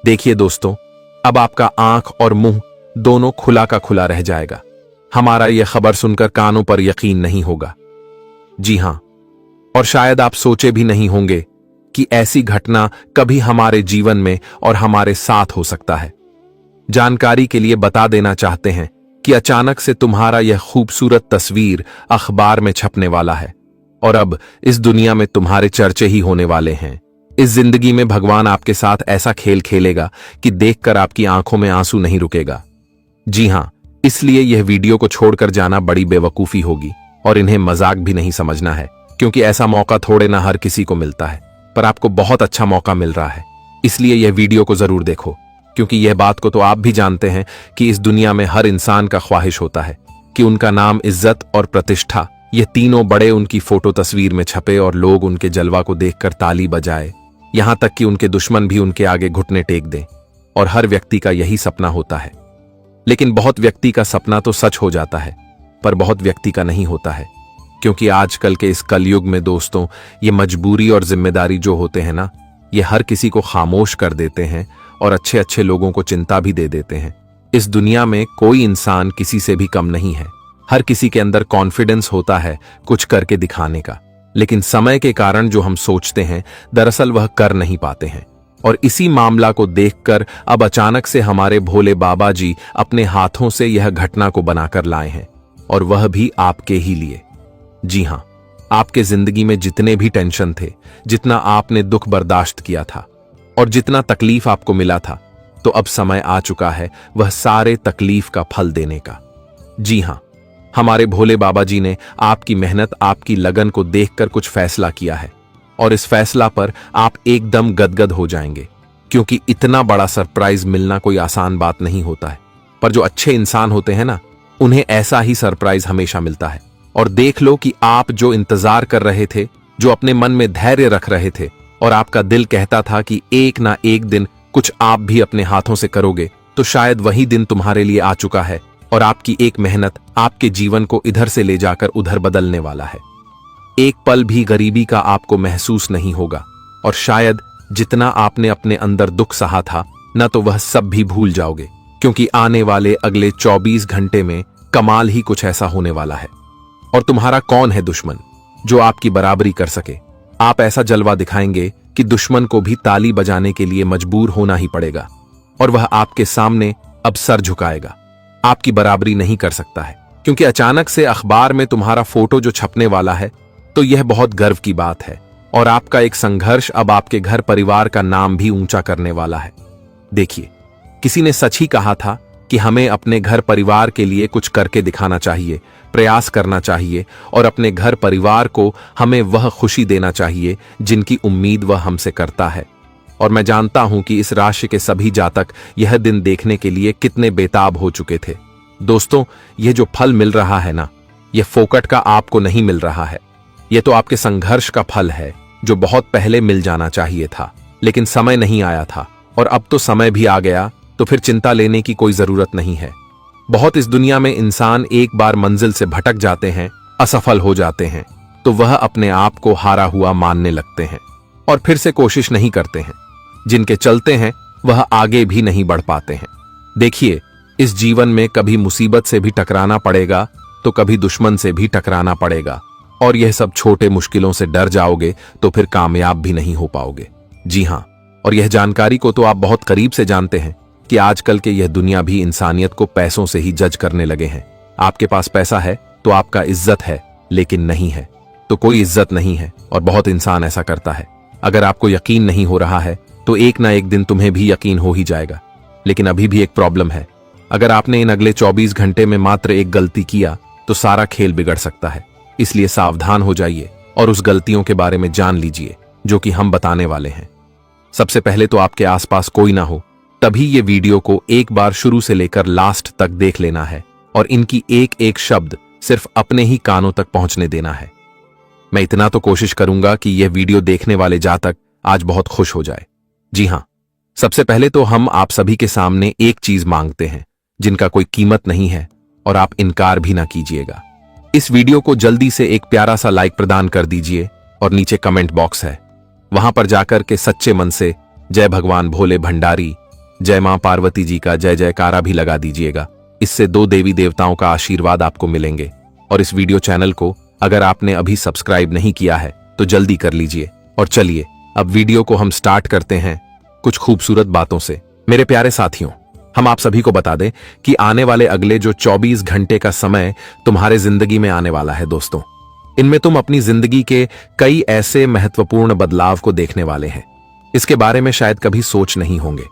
देखिए दोस्तों, अब आपका आंख और मुंह दोनों खुला का खुला रह जाएगा। हमारा यह खबर सुनकर कानों पर यकीन नहीं होगा। जी हां, और शायद आप सोचे भी नहीं होंगे कि ऐसी घटना कभी हमारे जीवन में और हमारे साथ हो सकता है। जानकारी के लिए बता देना चाहते हैं कि अचानक से तुम्हारा यह खूबसूरत तस्वीर अखबार में छपने वाला है और अब इस दुनिया में तुम्हारे चर्चे ही होने वाले हैं। इस जिंदगी में भगवान आपके साथ ऐसा खेल खेलेगा कि देखकर आपकी आंखों में आंसू नहीं रुकेगा। जी हां, इसलिए यह वीडियो को छोड़कर जाना बड़ी बेवकूफी होगी और इन्हें मजाक भी नहीं समझना है, क्योंकि ऐसा मौका थोड़े ना हर किसी को मिलता है। पर आपको बहुत अच्छा मौका मिल रहा है, इसलिए यह वीडियो को जरूर देखो, क्योंकि यह बात को तो आप भी जानते हैं कि इस दुनिया में हर इंसान का ख्वाहिश होता है कि उनका नाम, इज्जत और प्रतिष्ठा, ये तीनों बड़े उनकी फोटो तस्वीर में छपे और लोग उनके जलवा को देखकर ताली बजाए, यहां तक कि उनके दुश्मन भी उनके आगे घुटने टेक दें। और हर व्यक्ति का यही सपना होता है। लेकिन बहुत व्यक्ति का सपना तो सच हो जाता है, पर बहुत व्यक्ति का नहीं होता है, क्योंकि आजकल के इस कलयुग में दोस्तों, ये मजबूरी और जिम्मेदारी जो होते हैं ना, ये हर किसी को खामोश कर देते हैं और अच्छे अच्छे लोगों को चिंता भी दे देते हैं। इस दुनिया में कोई इंसान किसी से भी कम नहीं है। हर किसी के अंदर कॉन्फिडेंस होता है कुछ करके दिखाने का, लेकिन समय के कारण जो हम सोचते हैं दरअसल वह कर नहीं पाते हैं। और इसी मामला को देखकर अब अचानक से हमारे भोले बाबा जी अपने हाथों से यह घटना को बनाकर लाए हैं, और वह भी आपके ही लिए। जी हां, आपके जिंदगी में जितने भी टेंशन थे, जितना आपने दुख बर्दाश्त किया था और जितना तकलीफ आपको मिला था, तो अब समय आ चुका है वह सारे तकलीफ का फल देने का। जी हां, हमारे भोले बाबा जी ने आपकी मेहनत, आपकी लगन को देखकर कुछ फैसला किया है, और इस फैसला पर आप एकदम गदगद हो जाएंगे, क्योंकि इतना बड़ा सरप्राइज मिलना कोई आसान बात नहीं होता है। पर जो अच्छे इंसान होते हैं ना, उन्हें ऐसा ही सरप्राइज हमेशा मिलता है। और देख लो कि आप जो इंतजार कर रहे थे, जो अपने मन में धैर्य रख रहे थे, और आपका दिल कहता था कि एक ना एक दिन कुछ आप भी अपने हाथों से करोगे, तो शायद वही दिन तुम्हारे लिए आ चुका है और आपकी एक मेहनत आपके जीवन को इधर से ले जाकर उधर बदलने वाला है। एक पल भी गरीबी का आपको महसूस नहीं होगा, और शायद जितना आपने अपने अंदर दुख सहा था न, तो वह सब भी भूल जाओगे, क्योंकि आने वाले अगले 24 घंटे में कमाल ही कुछ ऐसा होने वाला है। और तुम्हारा कौन है दुश्मन जो आपकी बराबरी कर सके? आप ऐसा जलवा दिखाएंगे कि दुश्मन को भी ताली बजाने के लिए मजबूर होना ही पड़ेगा, और वह आपके सामने अब सर झुकाएगा। आपकी बराबरी नहीं कर सकता है, क्योंकि अचानक से अखबार में तुम्हारा फोटो जो छपने वाला है, तो यह बहुत गर्व की बात है। और आपका एक संघर्ष अब आपके घर परिवार का नाम भी ऊंचा करने वाला है। देखिए, किसी ने सच ही कहा था कि हमें अपने घर परिवार के लिए कुछ करके दिखाना चाहिए, प्रयास करना चाहिए, और अपने घर परिवार को हमें वह खुशी देना चाहिए जिनकी उम्मीद वह हमसे करता है। और मैं जानता हूं कि इस राशि के सभी जातक यह दिन देखने के लिए कितने बेताब हो चुके थे। दोस्तों, यह जो फल मिल रहा है ना, यह फोकट का आपको नहीं मिल रहा है। यह तो आपके संघर्ष का फल है, जो बहुत पहले मिल जाना चाहिए था, लेकिन समय नहीं आया था। और अब तो समय भी आ गया, तो फिर चिंता लेने की कोई जरूरत नहीं है। बहुत इस दुनिया में इंसान एक बार मंजिल से भटक जाते हैं, असफल हो जाते हैं, तो वह अपने आप को हारा हुआ मानने लगते हैं और फिर से कोशिश नहीं करते हैं। जिनके चलते हैं वह आगे भी नहीं बढ़ पाते हैं। देखिए, इस जीवन में कभी मुसीबत से भी टकराना पड़ेगा, तो कभी दुश्मन से भी टकराना पड़ेगा, और यह सब छोटे मुश्किलों से डर जाओगे तो फिर कामयाब भी नहीं हो पाओगे। जी हां, और यह जानकारी को तो आप बहुत करीब से जानते हैं कि आजकल के यह दुनिया भी इंसानियत को पैसों से ही जज करने लगे हैं। आपके पास पैसा है तो आपका इज्जत है, लेकिन नहीं है तो कोई इज्जत नहीं है, और बहुत इंसान ऐसा करता है। अगर आपको यकीन नहीं हो रहा है तो एक ना एक दिन तुम्हें भी यकीन हो ही जाएगा। लेकिन अभी भी एक प्रॉब्लम है। अगर आपने इन अगले 24 घंटे में मात्र एक गलती किया तो सारा खेल बिगड़ सकता है। इसलिए सावधान हो जाइए और उस गलतियों के बारे में जान लीजिए जो कि हम बताने वाले हैं। सबसे पहले तो आपके आसपास कोई ना हो, तभी ये वीडियो को एक बार शुरू से लेकर लास्ट तक देख लेना है, और इनकी एक एक शब्द सिर्फ अपने ही कानों तक पहुंचने देना है। मैं इतना तो कोशिश करूंगा कि यह वीडियो देखने वाले जातक आज बहुत खुश हो जाए। जी हां, सबसे पहले तो हम आप सभी के सामने एक चीज मांगते हैं जिनका कोई कीमत नहीं है, और आप इनकार भी ना कीजिएगा। इस वीडियो को जल्दी से एक प्यारा सा लाइक प्रदान कर दीजिए, और नीचे कमेंट बॉक्स है, वहां पर जाकर के सच्चे मन से जय भगवान भोले भंडारी जय मां पार्वती जी का जय जयकारा भी लगा दीजिएगा। इससे 2 देवी देवताओं का आशीर्वाद आपको मिलेंगे। और इस वीडियो चैनल को अगर आपने अभी सब्सक्राइब नहीं किया है तो जल्दी कर लीजिए। और चलिए अब वीडियो को हम स्टार्ट करते हैं कुछ खूबसूरत बातों से। मेरे प्यारे साथियों, हम आप सभी को बता दें कि आने वाले अगले जो 24 घंटे का समय तुम्हारे जिंदगी में आने वाला है दोस्तों, इनमें तुम अपनी जिंदगी के कई ऐसे महत्वपूर्ण बदलाव को देखने वाले हैं। इसके बारे में शायद कभी सोच नहीं होंगे।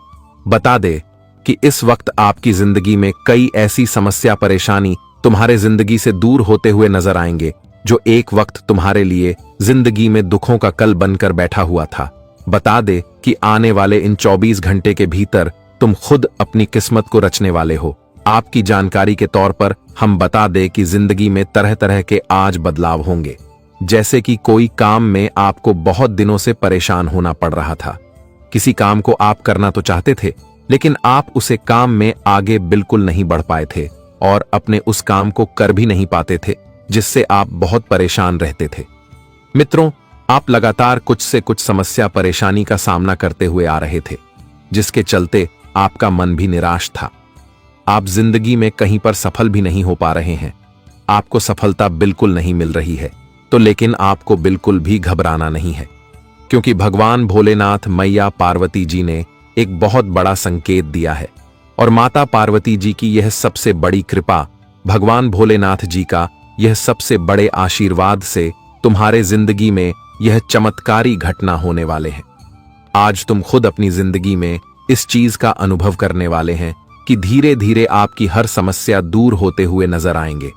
बता दे कि इस वक्त आपकी जिंदगी में कई ऐसी समस्या परेशानी तुम्हारे जिंदगी से दूर होते हुए नजर आएंगे जो एक वक्त तुम्हारे लिए जिंदगी में दुखों का कल बनकर बैठा हुआ था। बता दे कि आने वाले इन 24 घंटे के भीतर तुम खुद अपनी किस्मत को रचने वाले हो। आपकी जानकारी के तौर पर हम बता दे कि जिंदगी में तरह तरह के आज बदलाव होंगे। जैसे कि कोई काम में आपको बहुत दिनों से परेशान होना पड़ रहा था। किसी काम को आप करना तो चाहते थे, लेकिन आप उसे काम में आगे बिल्कुल नहीं बढ़ पाए थे और अपने उस काम को कर भी नहीं पाते थे, जिससे आप बहुत परेशान रहते थे। मित्रों, आप लगातार कुछ से कुछ समस्या परेशानी का सामना करते हुए आ रहे थे, जिसके चलते आपका मन भी निराश था। आप जिंदगी में कहीं पर सफल भी नहीं हो पा रहे हैं। आपको सफलता बिल्कुल नहीं मिल रही है। तो लेकिन आपको बिल्कुल भी घबराना नहीं है, क्योंकि भगवान भोलेनाथ मैया पार्वती जी ने एक बहुत बड़ा संकेत दिया है। और माता पार्वती जी की यह सबसे बड़ी कृपा, भगवान भोलेनाथ जी का यह सबसे बड़े आशीर्वाद से तुम्हारे जिंदगी में यह चमत्कारी घटना होने वाले हैं। आज तुम खुद अपनी जिंदगी में इस चीज का अनुभव करने वाले हैं कि धीरे धीरे आपकी हर समस्या दूर होते हुए नजर आएंगे।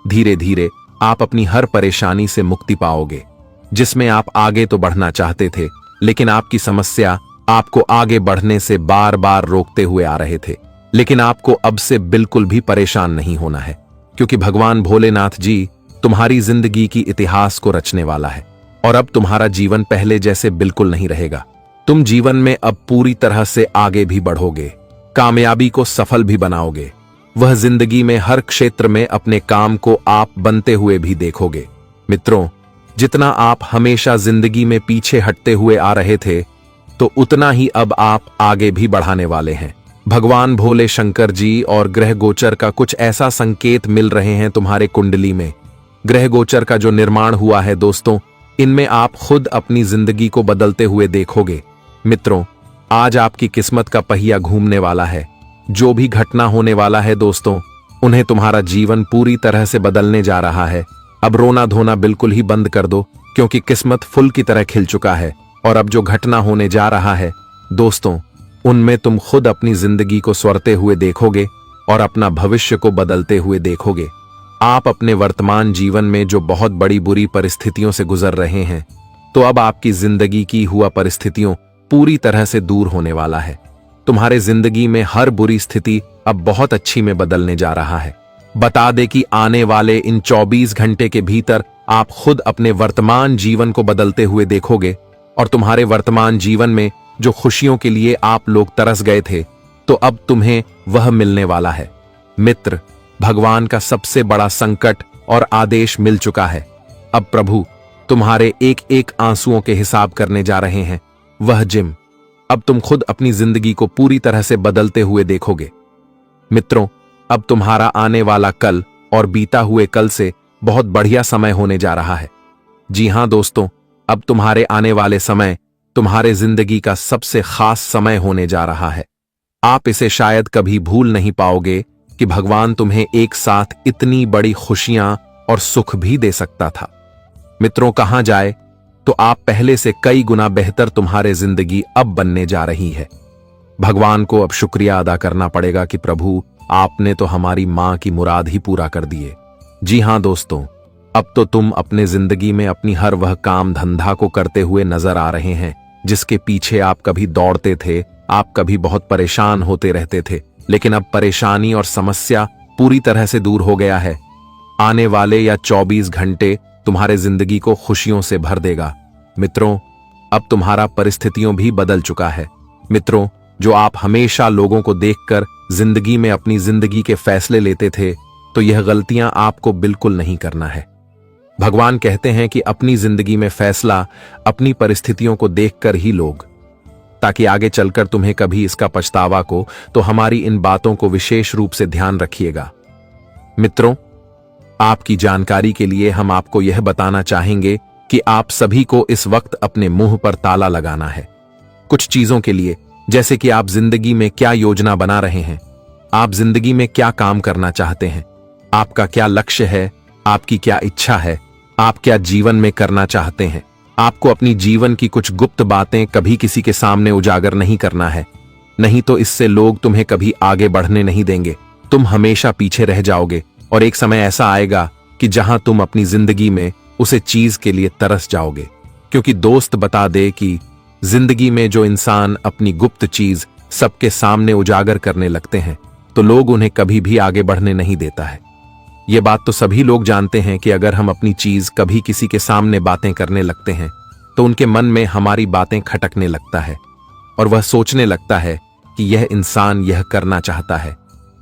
धीरे धीरे आप अपनी हर परेशानी से मुक्ति पाओगे। जिसमें आप आगे तो बढ़ना चाहते थे, लेकिन आपकी समस्या आपको आगे बढ़ने से बार बार रोकते हुए आ रहे थे। लेकिन आपको अब से बिल्कुल भी परेशान नहीं होना है, क्योंकि भगवान भोलेनाथ जी तुम्हारी जिंदगी की इतिहास को रचने वाला है। और अब तुम्हारा जीवन पहले जैसे बिल्कुल नहीं रहेगा। तुम जीवन में अब पूरी तरह से आगे भी बढ़ोगे, कामयाबी को सफल भी बनाओगे। वह जिंदगी में हर क्षेत्र में अपने काम को आप बनते हुए भी देखोगे। मित्रों, जितना आप हमेशा जिंदगी में पीछे हटते हुए आ रहे थे, तो उतना ही अब आप आगे भी बढ़ाने वाले हैं। भगवान भोले शंकर जी और ग्रह गोचर का कुछ ऐसा संकेत मिल रहे हैं तुम्हारे कुंडली में। ग्रह गोचर का जो निर्माण हुआ है दोस्तों, इनमें आप खुद अपनी जिंदगी को बदलते हुए देखोगे। मित्रों, आज आपकी किस्मत का पहिया घूमने वाला है। जो भी घटना होने वाला है दोस्तों, उन्हें तुम्हारा जीवन पूरी तरह से बदलने जा रहा है। अब रोना धोना बिल्कुल ही बंद कर दो, क्योंकि किस्मत फूल की तरह खिल चुका है। और अब जो घटना होने जा रहा है दोस्तों, उनमें तुम खुद अपनी जिंदगी को संवरते हुए देखोगे और अपना भविष्य को बदलते हुए देखोगे। आप अपने वर्तमान जीवन में जो बहुत बड़ी बुरी परिस्थितियों से गुजर रहे हैं, तो अब आपकी जिंदगी की हुआ परिस्थितियों पूरी तरह से दूर होने वाला है। तुम्हारे जिंदगी में हर बुरी स्थिति अब बहुत अच्छी में बदलने जा रहा है। बता दे कि आने वाले इन 24 घंटे के भीतर आप खुद अपने वर्तमान जीवन को बदलते हुए देखोगे। और तुम्हारे वर्तमान जीवन में जो खुशियों के लिए आप लोग तरस गए थे, तो अब तुम्हें वह मिलने वाला है। मित्र, भगवान का सबसे बड़ा संकट और आदेश मिल चुका है। अब प्रभु तुम्हारे एक एक आंसुओं के हिसाब करने जा रहे हैं। वह जिम अब तुम खुद अपनी जिंदगी को पूरी तरह से बदलते हुए देखोगे। मित्रों, अब तुम्हारा आने वाला कल और बीता हुए कल से बहुत बढ़िया समय होने जा रहा है। जी हां दोस्तों, अब तुम्हारे आने वाले समय तुम्हारे जिंदगी का सबसे खास समय होने जा रहा है। आप इसे शायद कभी भूल नहीं पाओगे कि भगवान तुम्हें एक साथ इतनी बड़ी खुशियां और सुख भी दे सकता था। मित्रों, कहां जाए तो आप पहले से कई गुना बेहतर तुम्हारे जिंदगी अब बनने जा रही है। भगवान को अब शुक्रिया अदा करना पड़ेगा कि प्रभु आपने तो हमारी मां की मुराद ही पूरा कर दिए। जी हां दोस्तों, अब तो तुम अपने जिंदगी में अपनी हर वह काम धंधा को करते हुए नजर आ रहे हैं जिसके पीछे आप कभी दौड़ते थे। आप कभी बहुत परेशान होते रहते थे, लेकिन अब परेशानी और समस्या पूरी तरह से दूर हो गया है। आने वाले या 24 घंटे तुम्हारे जिंदगी को खुशियों से भर देगा। मित्रों, अब तुम्हारा परिस्थितियों भी बदल चुका है। मित्रों, जो आप हमेशा लोगों को देखकर जिंदगी में अपनी जिंदगी के फैसले लेते थे, तो यह गलतियां आपको बिल्कुल नहीं करना है। भगवान कहते हैं कि अपनी जिंदगी में फैसला अपनी परिस्थितियों को देखकर ही लोग, ताकि आगे चलकर तुम्हें कभी इसका पछतावा को, तो हमारी इन बातों को विशेष रूप से ध्यान रखिएगा। मित्रों, आपकी जानकारी के लिए हम आपको यह बताना चाहेंगे कि आप सभी को इस वक्त अपने मुंह पर ताला लगाना है। कुछ चीजों के लिए, जैसे कि आप जिंदगी में क्या योजना बना रहे हैं, आप जिंदगी में क्या काम करना चाहते हैं, आपका क्या लक्ष्य है, आपकी क्या इच्छा है, आप क्या जीवन में करना चाहते हैं। आपको अपनी जीवन की कुछ गुप्त बातें कभी किसी के सामने उजागर नहीं करना है, नहीं तो इससे लोग तुम्हें कभी आगे बढ़ने नहीं देंगे। तुम हमेशा पीछे रह जाओगे और एक समय ऐसा आएगा कि जहां तुम अपनी जिंदगी में उसे चीज के लिए तरस जाओगे। क्योंकि दोस्त बता दे कि जिंदगी में जो इंसान अपनी गुप्त चीज सबके सामने उजागर करने लगते हैं, तो लोग उन्हें कभी भी आगे बढ़ने नहीं देता है। ये बात तो सभी लोग जानते हैं कि अगर हम अपनी चीज कभी किसी के सामने बातें करने लगते हैं, तो उनके मन में हमारी बातें खटकने लगता है और वह सोचने लगता है कि यह इंसान यह करना चाहता है,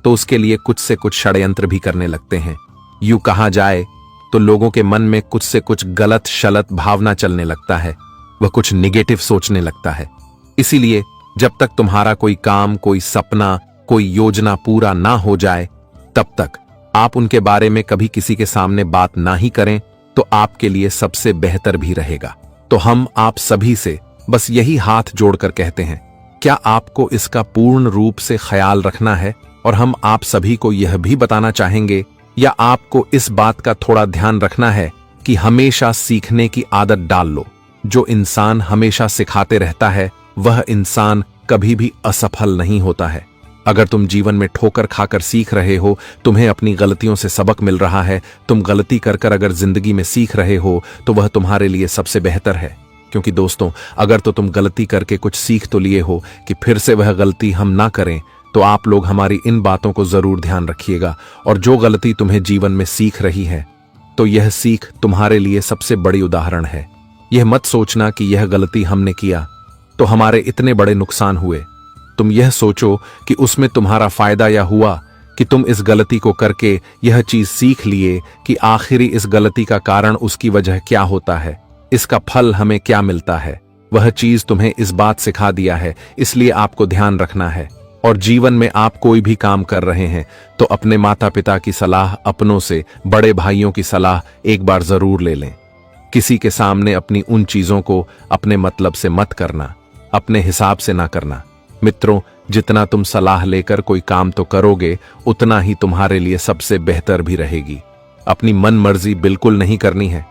तो उसके लिए कुछ से कुछ षड्यंत्र भी करने लगते हैं। यूं कहा जाए तो लोगों के मन में कुछ से कुछ गलत शलत भावना चलने लगता है, वह कुछ निगेटिव सोचने लगता है। इसीलिए जब तक तुम्हारा कोई काम, कोई सपना, कोई योजना पूरा ना हो जाए, तब तक आप उनके बारे में कभी किसी के सामने बात ना ही करें, तो आपके लिए सबसे बेहतर भी रहेगा। तो हम आप सभी से बस यही हाथ जोड़कर कहते हैं, क्या आपको इसका पूर्ण रूप से ख्याल रखना है? और हम आप सभी को यह भी बताना चाहेंगे, या आपको इस बात का थोड़ा ध्यान रखना है कि हमेशा सीखने की आदत डाल लो। जो इंसान हमेशा सिखाते रहता है, वह इंसान कभी भी असफल नहीं होता है। अगर तुम जीवन में ठोकर खाकर सीख रहे हो, तुम्हें अपनी गलतियों से सबक मिल रहा है, तुम गलती कर कर अगर जिंदगी में सीख रहे हो, तो वह तुम्हारे लिए सबसे बेहतर है। क्योंकि दोस्तों, अगर तो तुम गलती करके कुछ सीख तो लिए हो कि फिर से वह गलती हम ना करें, तो आप लोग हमारी इन बातों को जरूर ध्यान रखिएगा। और जो गलती तुम्हें जीवन में सीख रही है, तो यह सीख तुम्हारे लिए सबसे बड़ी उदाहरण है। यह मत सोचना कि यह गलती हमने किया तो हमारे इतने बड़े नुकसान हुए। तुम यह सोचो कि उसमें तुम्हारा फायदा यह हुआ कि तुम इस गलती को करके यह चीज सीख लिए कि आखिरी इस गलती का कारण, उसकी वजह क्या होता है, इसका फल हमें क्या मिलता है। वह चीज तुम्हें इस बात सिखा दिया है, इसलिए आपको ध्यान रखना है। और जीवन में आप कोई भी काम कर रहे हैं, तो अपने माता पिता की सलाह, अपनों से, बड़े भाइयों की सलाह एक बार जरूर ले लें। किसी के सामने अपनी उन चीजों को अपने मतलब से मत करना, अपने हिसाब से ना करना। मित्रों, जितना तुम सलाह लेकर कोई काम तो करोगे, उतना ही तुम्हारे लिए सबसे बेहतर भी रहेगी। अपनी मन मर्जी बिल्कुल नहीं करनी है,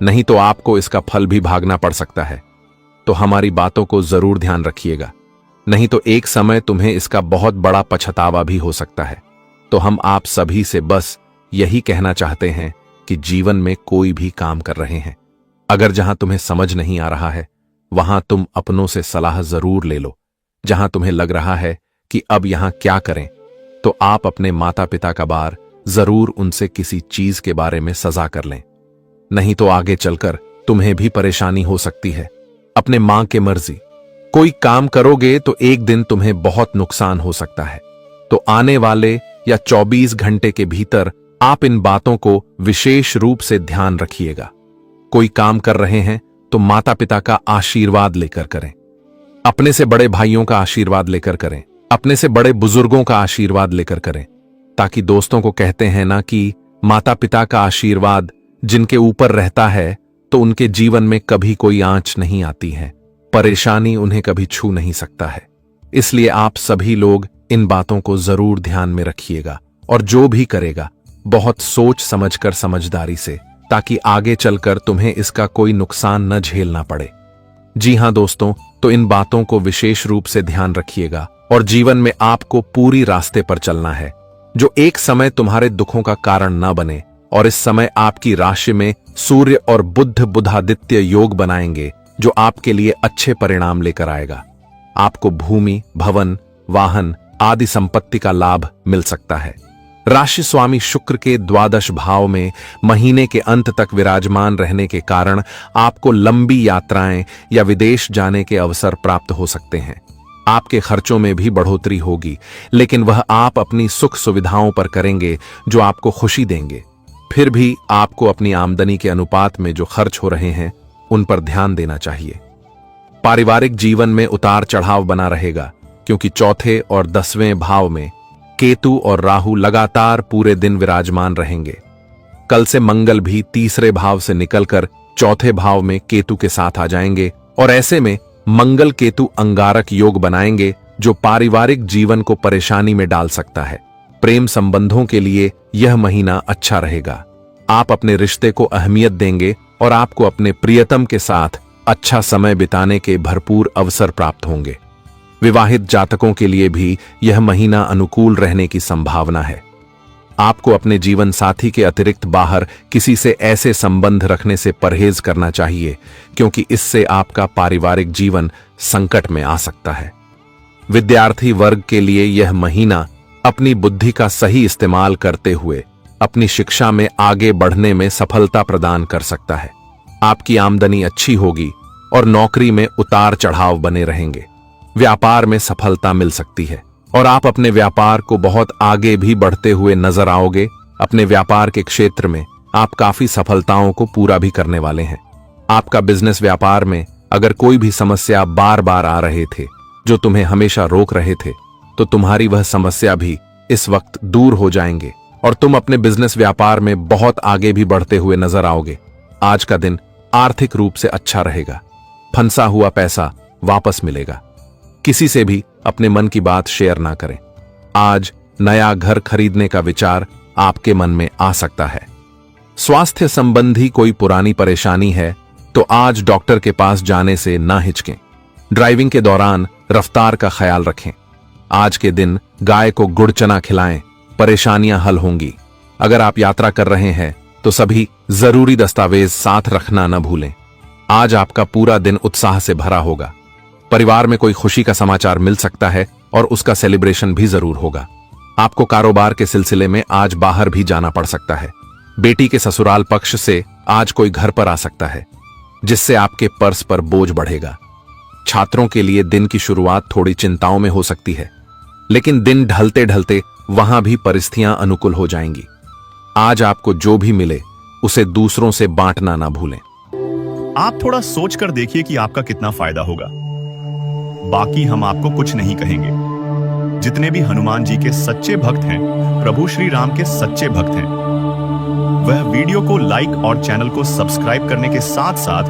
नहीं तो आपको इसका फल भी भागना पड़ सकता है। तो हमारी बातों को जरूर ध्यान रखिएगा, नहीं तो एक समय तुम्हें इसका बहुत बड़ा पछतावा भी हो सकता है। तो हम आप सभी से बस यही कहना चाहते हैं कि जीवन में कोई भी काम कर रहे हैं, अगर जहां तुम्हें समझ नहीं आ रहा है, वहां तुम अपनों से सलाह जरूर ले लो। जहां तुम्हें लग रहा है कि अब यहां क्या करें, तो आप अपने माता पिता का बार जरूर उनसे किसी चीज के बारे में सजा कर लें, नहीं तो आगे चलकर तुम्हें भी परेशानी हो सकती है। अपने मां के मर्जी कोई काम करोगे तो एक दिन तुम्हें बहुत नुकसान हो सकता है। तो आने वाले या 24 घंटे के भीतर आप इन बातों को विशेष रूप से ध्यान रखिएगा। कोई काम कर रहे हैं तो माता पिता का आशीर्वाद लेकर करें, अपने से बड़े भाइयों का आशीर्वाद लेकर करें, अपने से बड़े बुजुर्गों का आशीर्वाद लेकर करें। ताकि दोस्तों को कहते हैं ना कि माता पिता का आशीर्वाद जिनके ऊपर रहता है, तो उनके जीवन में कभी कोई आंच नहीं आती है, परेशानी उन्हें कभी छू नहीं सकता है। इसलिए आप सभी लोग इन बातों को जरूर ध्यान में रखिएगा, और जो भी करेगा बहुत सोच समझकर, समझदारी से, ताकि आगे चलकर तुम्हें इसका कोई नुकसान न झेलना पड़े। जी हां दोस्तों, तो इन बातों को विशेष रूप से ध्यान रखिएगा, और जीवन में आपको पूरी रास्ते पर चलना है, जो एक समय तुम्हारे दुखों का कारण न बने। और इस समय आपकी राशि में सूर्य और बुध बुधादित्य योग बनाएंगे, जो आपके लिए अच्छे परिणाम लेकर आएगा। आपको भूमि, भवन, वाहन आदि संपत्ति का लाभ मिल सकता है। राशि स्वामी शुक्र के द्वादश भाव में महीने के अंत तक विराजमान रहने के कारण आपको लंबी यात्राएं या विदेश जाने के अवसर प्राप्त हो सकते हैं। आपके खर्चों में भी बढ़ोतरी होगी, लेकिन वह आप अपनी सुख सुविधाओं पर करेंगे जो आपको खुशी देंगे। फिर भी आपको अपनी आमदनी के अनुपात में जो खर्च हो रहे हैं, उन पर ध्यान देना चाहिए। पारिवारिक जीवन में उतार चढ़ाव बना रहेगा, क्योंकि चौथे और 10वें भाव में केतु और राहु लगातार पूरे दिन विराजमान रहेंगे। कल से मंगल भी तीसरे भाव से निकलकर चौथे भाव में केतु के साथ आ जाएंगे और ऐसे में मंगल केतु अंगारक योग बनाएंगे, जो पारिवारिक जीवन को परेशानी में डाल सकता है। प्रेम संबंधों के लिए यह महीना अच्छा रहेगा। आप अपने रिश्ते को अहमियत देंगे और आपको अपने प्रियतम के साथ अच्छा समय बिताने के भरपूर अवसर प्राप्त होंगे। विवाहित जातकों के लिए भी यह महीना अनुकूल रहने की संभावना है। आपको अपने जीवन साथी के अतिरिक्त बाहर किसी से ऐसे संबंध रखने से परहेज करना चाहिए, क्योंकि इससे आपका पारिवारिक जीवन संकट में आ सकता है। विद्यार्थी वर्ग के लिए यह महीना अपनी बुद्धि का सही इस्तेमाल करते हुए अपनी शिक्षा में आगे बढ़ने में सफलता प्रदान कर सकता है। आपकी आमदनी अच्छी होगी और नौकरी में उतार चढ़ाव बने रहेंगे। व्यापार में सफलता मिल सकती है और आप अपने व्यापार को बहुत आगे भी बढ़ते हुए नजर आओगे। अपने व्यापार के क्षेत्र में आप काफी सफलताओं को पूरा भी करने वाले हैं। आपका बिजनेस व्यापार में अगर कोई भी समस्या बार बार आ रहे थे जो तुम्हें हमेशा रोक रहे थे, तो तुम्हारी वह समस्या भी इस वक्त दूर हो जाएंगे और तुम अपने बिजनेस व्यापार में बहुत आगे भी बढ़ते हुए नजर आओगे। आज का दिन आर्थिक रूप से अच्छा रहेगा। फंसा हुआ पैसा वापस मिलेगा। किसी से भी अपने मन की बात शेयर ना करें। आज नया घर खरीदने का विचार आपके मन में आ सकता है। स्वास्थ्य संबंधी कोई पुरानी परेशानी है तो आज डॉक्टर के पास जाने से ना हिचकें। ड्राइविंग के दौरान रफ्तार का ख्याल रखें। आज के दिन गाय को गुड़ चना खिलाएं, परेशानियां हल होंगी। अगर आप यात्रा कर रहे हैं तो सभी जरूरी दस्तावेज साथ रखना न भूलें। आज आपका पूरा दिन उत्साह से भरा होगा। परिवार में कोई खुशी का समाचार मिल सकता है और उसका सेलिब्रेशन भी जरूर होगा। आपको कारोबार के सिलसिले में आज बाहर भी जाना पड़ सकता है। बेटी के ससुराल पक्ष से आज कोई घर पर आ सकता है, जिससे आपके पर्स पर बोझ बढ़ेगा। छात्रों के लिए दिन की शुरुआत थोड़ी चिंताओं में हो सकती है, लेकिन दिन ढलते ढलते वहां भी परिस्थितियां अनुकूल हो जाएंगी। आज आपको जो भी मिले उसे दूसरों से बांटना ना भूलें। आप थोड़ा सोच कर देखिए कि आपका कितना फायदा होगा। बाकी हम आपको कुछ नहीं कहेंगे। जितने भी हनुमान जी के सच्चे भक्त हैं, प्रभु श्री राम के सच्चे भक्त हैं, वह वीडियो को लाइक और चैनल को सब्सक्राइब करने के साथ साथ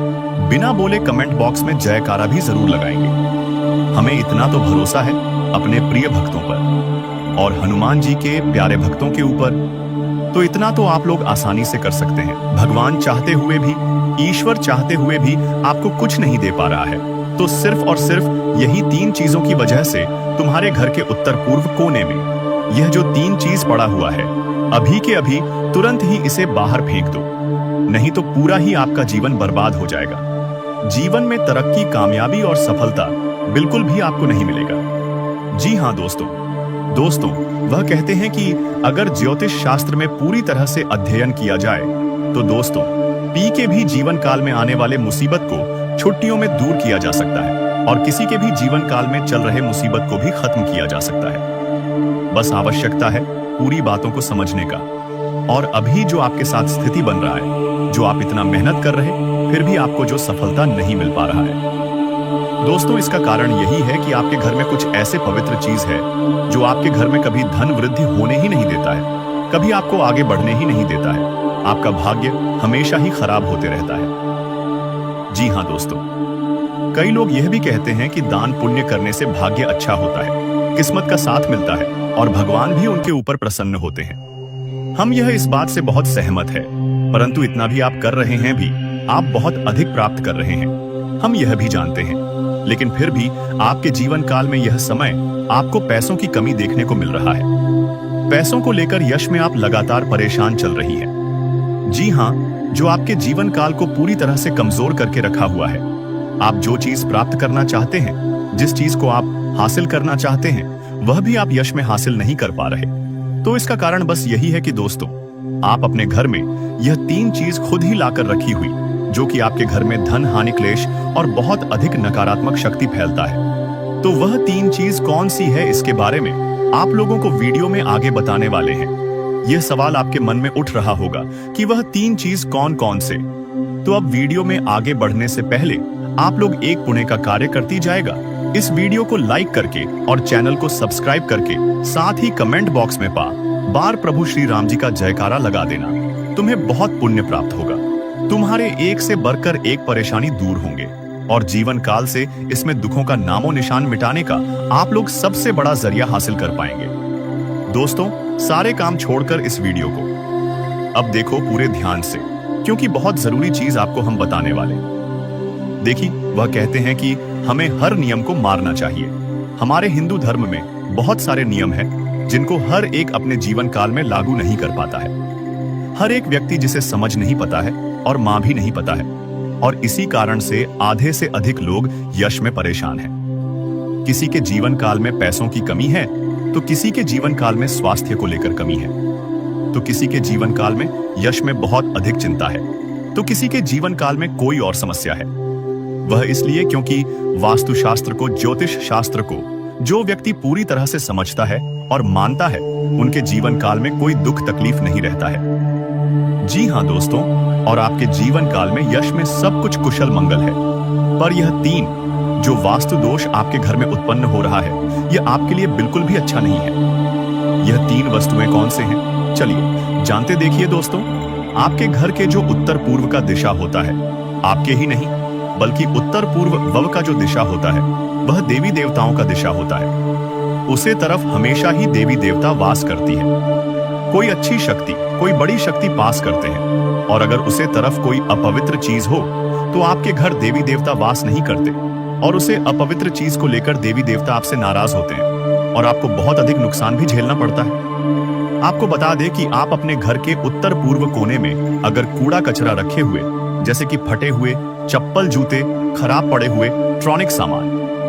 बिना बोले कमेंट बॉक्स में जयकारा भी जरूर लगाएंगे। हमें इतना तो भरोसा है अपने प्रिय भक्तों पर और हनुमान जी के प्यारे भक्तों के ऊपर, तो इतना तो आप लोग आसानी से कर सकते हैं। भगवान चाहते हुए भी, ईश्वर चाहते हुए भी आपको कुछ नहीं दे पा रहा है, तो सिर्फ और सिर्फ यही 3 चीजों की वजह से तुम्हारे घर के उत्तर पूर्व कोने में यह जो 3 चीज पड़ा हुआ है, अभी के अभी तुरंत ही इसे बाहर फेंक दो, नहीं तो पूरा ही आपका जीवन बर्बाद हो जाएगा। जीवन में तरक्की, कामयाबी और सफलता बिल्कुल भी आपको नहीं मिलेगा। जी हाँ दोस्तों, वह कहते हैं कि अगर ज्योतिष शास्त्र में पूरी तरह से अध्ययन किया जाए तो दोस्तों, पी के भी जीवन काल में आने वाले मुसीबत को छुट्टियों में दूर किया जा सकता है और किसी के भी जीवन काल में चल रहे मुसीबत को भी खत्म किया जा सकता है। बस आवश्यकता है पूरी बातों को समझने का। और अभी जो आपके साथ स्थिति बन रहा है, जो आप इतना मेहनत कर रहे फिर भी आपको जो सफलता नहीं मिल पा रहा है, दोस्तों, इसका कारण यही है कि आपके घर में कुछ ऐसे पवित्र चीज है जो आपके घर में कभी धन वृद्धि होने ही नहीं देता है, कभी आपको आगे बढ़ने ही नहीं देता है। आपका भाग्य हमेशा ही खराब होते रहता है। जी हाँ दोस्तों, कई लोग यह भी कहते हैं कि दान पुण्य करने से भाग्य अच्छा होता है, किस्मत का साथ मिलता है और भगवान भी उनके ऊपर प्रसन्न होते हैं। हम यह इस बात से बहुत सहमत है, परंतु इतना भी आप कर रहे हैं भी, आप बहुत अधिक प्राप्त कर रहे हैं, हम यह भी जानते हैं। लेकिन फिर भी आपके जीवन काल में यह समय आपको पैसों की कमी देखने को मिल रहा है। पैसों को लेकर यश में आप लगातार परेशान चल रही हैं। जी हाँ, जो आपके जीवन काल को पूरी तरह से कमजोर करके रखा हुआ है। आप जो चीज प्राप्त करना चाहते हैं, जिस चीज को आप हासिल करना चाहते हैं, वह भी आप यश में हासिल नहीं कर पा रहे। तो इसका कारण बस यही है कि दोस्तों, आप अपने घर में यह 3 चीज खुद ही लाकर रखी हुई, जो कि आपके घर में धन हानि, क्लेश और बहुत अधिक नकारात्मक शक्ति फैलता है। तो वह 3 चीज कौन सी है, इसके बारे में आप लोगों को वीडियो में आगे बताने वाले हैं। यह सवाल आपके मन में उठ रहा होगा कि वह 3 चीज कौन कौन से। तो अब वीडियो में आगे बढ़ने से पहले आप लोग एक पुण्य का कार्य करती जाएगा। इस वीडियो को लाइक करके और चैनल को सब्सक्राइब करके साथ ही कमेंट बॉक्स में बार प्रभु श्री राम जी का जयकारा लगा देना। तुम्हें बहुत पुण्य प्राप्त होगा। तुम्हारे एक से बढ़कर एक परेशानी दूर होंगे और जीवन काल से इसमें दुखों का नामो निशान मिटाने का आप लोग सबसे बड़ा जरिया हासिल कर पाएंगे। दोस्तों, सारे काम छोड़कर इस वीडियो को अब देखो पूरे ध्यान से, क्योंकि बहुत जरूरी चीज आपको हम बताने वाले। देखिए, वह कहते हैं कि हमें हर नियम को मारना चाहिए। हमारे हिंदू धर्म में बहुत सारे नियम हैं जिनको हर एक अपने जीवन काल में लागू नहीं कर पाता है। हर एक व्यक्ति जिसे समझ नहीं पता है और मां भी नहीं पता है, और इसी कारण से आधे से अधिक लोग यश में परेशान हैं। किसी के जीवन काल में पैसों की कमी है, तो किसी के जीवन काल में स्वास्थ्य को लेकर कमी है, तो किसी के जीवन काल में यश में बहुत अधिक चिंता है, तो किसी के जीवन काल में कोई और समस्या है। वह इसलिए क्योंकि वास्तुशास्त्र को, ज्योतिष शास्त्र को जो व्यक्ति पूरी तरह से समझता है और मानता है, उनके जीवन काल में कोई दुख तकलीफ नहीं रहता है। जी हां दोस्तों, और आपके जीवन काल में यश में सब कुछ कुशल मंगल है। पर यह 3 जो वास्तु दोष आपके घर में उत्पन्न हो रहा है, यह आपके लिए बिल्कुल भी अच्छा नहीं है। यह 3 वस्तुएं कौन से हैं? चलिए जानते देखिए दोस्तों। आपके घर के जो उत्तर पूर्व का दिशा होता है, आपके ही नहीं बल्कि उत्तर पूर्व वव का जो दिशा होता है, वह देवी देवताओं का दिशा होता है। उसे तरफ हमेशा ही देवी देवता वास करती है। कोई अच्छी शक्ति, कोई बड़ी शक्ति पास करते हैं, और अगर उसे तरफ कोई अपवित्र चीज हो तो आपके घर देवी देवता वास नहीं करते, और उसे अपवित्र चीज को लेकर देवी देवता आपसे नाराज होते हैं और आपको बहुत अधिक नुकसान भी झेलना पड़ता है। आपको बता दें कि आप अपने घर के उत्तर पूर्व कोने में अगर कूड़ा कचरा रखे हुए, जैसे कि फटे हुए चप्पल, जूते, खराब पड़े हुए इलेक्ट्रॉनिक सामान,